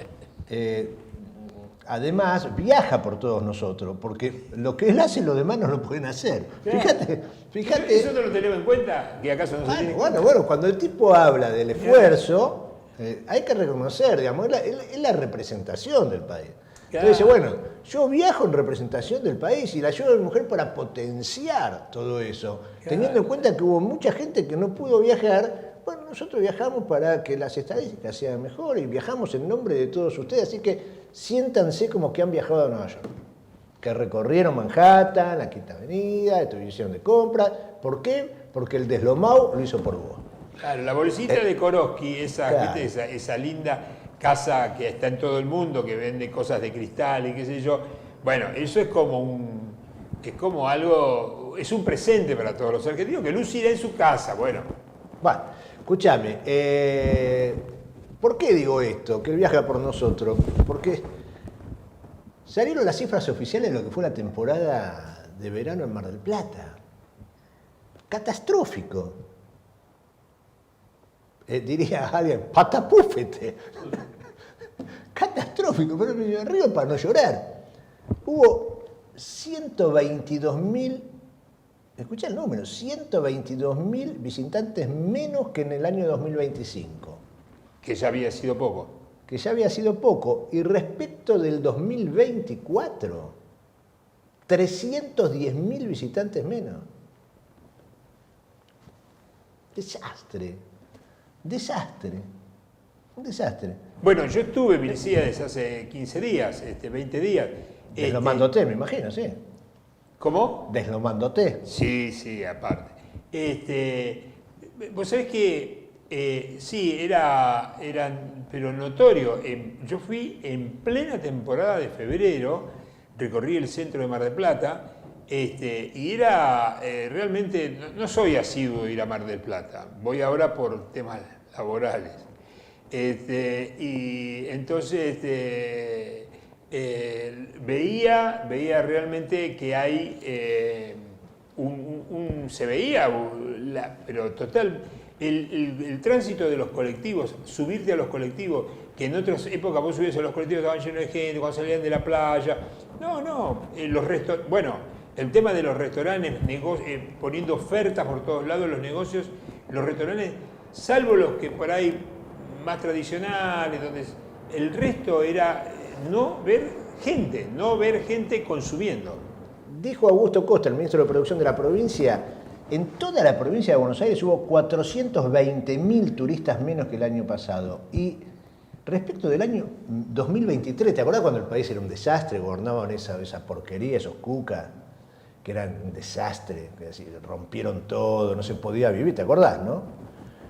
además viaja por todos nosotros, porque lo que él hace los demás no lo pueden hacer. Fíjate. ¿Eso no lo tenemos en cuenta? ¿Que acaso no se tiene? Bueno, cuando el tipo habla del esfuerzo, hay que reconocer, digamos, es la representación del país. Claro. Entonces dice, bueno, yo viajo en representación del país y la ayudo a mi mujer para potenciar todo eso, teniendo en cuenta que hubo mucha gente que no pudo viajar. Bueno, nosotros viajamos para que las estadísticas sean mejores y viajamos en nombre de todos ustedes, así que siéntanse como que han viajado a Nueva York, que recorrieron Manhattan, la Quinta Avenida, estuvieron de compras. ¿Por qué? Porque el deslomado lo hizo por vos. Claro, la bolsita de Koroski, claro. esa linda casa que está en todo el mundo, que vende cosas de cristal y qué sé yo, bueno, eso es como algo, es un presente para todos los argentinos, que lucirá en su casa, bueno. Escúchame, ¿por qué digo esto? Que él viaja por nosotros. Porque salieron las cifras oficiales de lo que fue la temporada de verano en Mar del Plata. Catastrófico. Diría alguien, patapúfete. Catastrófico, pero me río para no llorar. Hubo 122.000... Escucha el número, 122.000 visitantes menos que en el año 2025. Que ya había sido poco. Que ya había sido poco. Y respecto del 2024, 310.000 visitantes menos. Desastre. Un desastre. Bueno, yo estuve en Milcíades hace 15 días, 20 días. Deslomándote, me imagino, sí. ¿Cómo? Deslomándote. Sí, aparte. Vos sabés que sí, era pero notorio. Yo fui en plena temporada de febrero, recorrí el centro de Mar del Plata, y era realmente, no soy asiduo de ir a Mar del Plata, voy ahora por temas laborales. Y entonces veía realmente que hay se veía, pero total, el tránsito de los colectivos, subirte a los colectivos, que en otras épocas vos subías a los colectivos, estaban llenos de gente, cuando salían de la playa. El tema de los restaurantes, poniendo ofertas por todos lados, los negocios, los restaurantes, salvo los que por ahí más tradicionales, donde el resto era no ver gente consumiendo. Dijo Augusto Costa, el ministro de Producción de la provincia, en toda la provincia de Buenos Aires hubo 420.000 turistas menos que el año pasado. Y respecto del año 2023, ¿te acordás cuando el país era un desastre? Gobernaban esa porquería, esos cucas, que eran un desastre, que así, rompieron todo, no se podía vivir, ¿te acordás, no?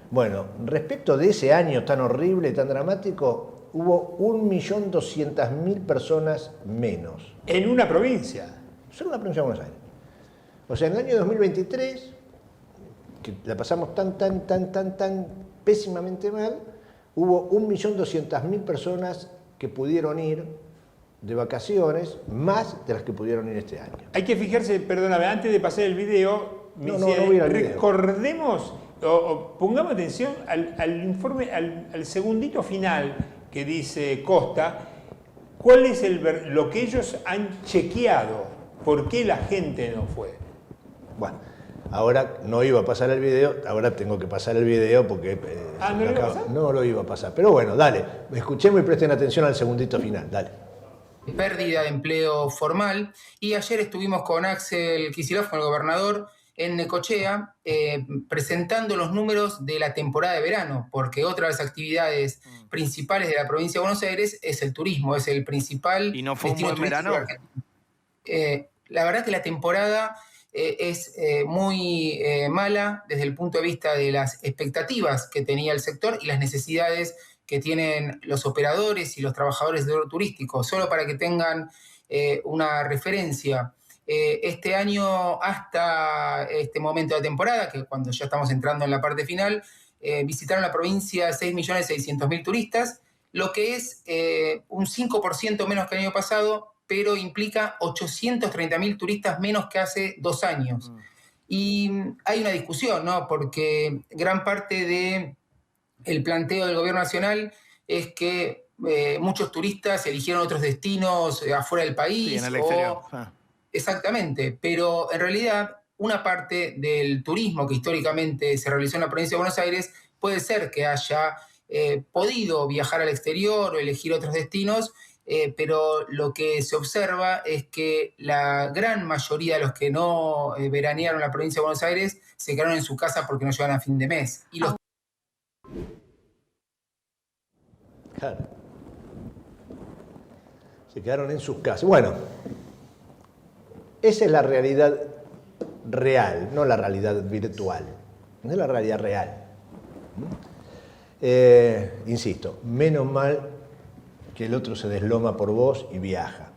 Bueno, respecto de ese año tan horrible, tan dramático, hubo 1.200.000 personas menos. ¿En una provincia? Solo en la provincia de Buenos Aires. O sea, en el año 2023, que la pasamos tan pésimamente mal, hubo 1.200.000 personas que pudieron ir de vacaciones, más de las que pudieron ir este año. Hay que fijarse, perdóname, antes de pasar el video, recordemos o pongamos atención al informe, al segundito final que dice Costa, cuál es lo que ellos han chequeado, por qué la gente no fue. Bueno, ahora no iba a pasar el video, ahora tengo que pasar el video porque... ¿No lo iba a pasar? No lo iba a pasar, pero bueno, dale, escuchemos y presten atención al segundito final, dale. Pérdida de empleo formal, y ayer estuvimos con Axel Kicillof, con el gobernador, en Necochea, presentando los números de la temporada de verano, porque otra de las actividades principales de la provincia de Buenos Aires es el turismo, es el principal ¿Y no fue un buen verano? La verdad que la temporada es muy mala desde el punto de vista de las expectativas que tenía el sector y las necesidades que tienen los operadores y los trabajadores del sector turístico. Solo para que tengan una referencia, este año hasta este momento de la temporada, que cuando ya estamos entrando en la parte final, visitaron la provincia 6.600.000 turistas, lo que es un 5% menos que el año pasado, pero implica 830.000 turistas menos que hace 2 años. Y hay una discusión, ¿no? Porque gran parte del planteo del gobierno nacional es que muchos turistas eligieron otros destinos afuera del país. Sí, en el exterior. Exactamente, pero en realidad una parte del turismo que históricamente se realizó en la provincia de Buenos Aires puede ser que haya podido viajar al exterior o elegir otros destinos, pero lo que se observa es que la gran mayoría de los que no veranearon en la provincia de Buenos Aires se quedaron en su casa porque no llegan a fin de mes. Y los... Claro. Se quedaron en sus casas. Bueno, esa es la realidad real, no la realidad virtual. No es la realidad real. Insisto, menos mal que el otro se desloma por vos y viaja.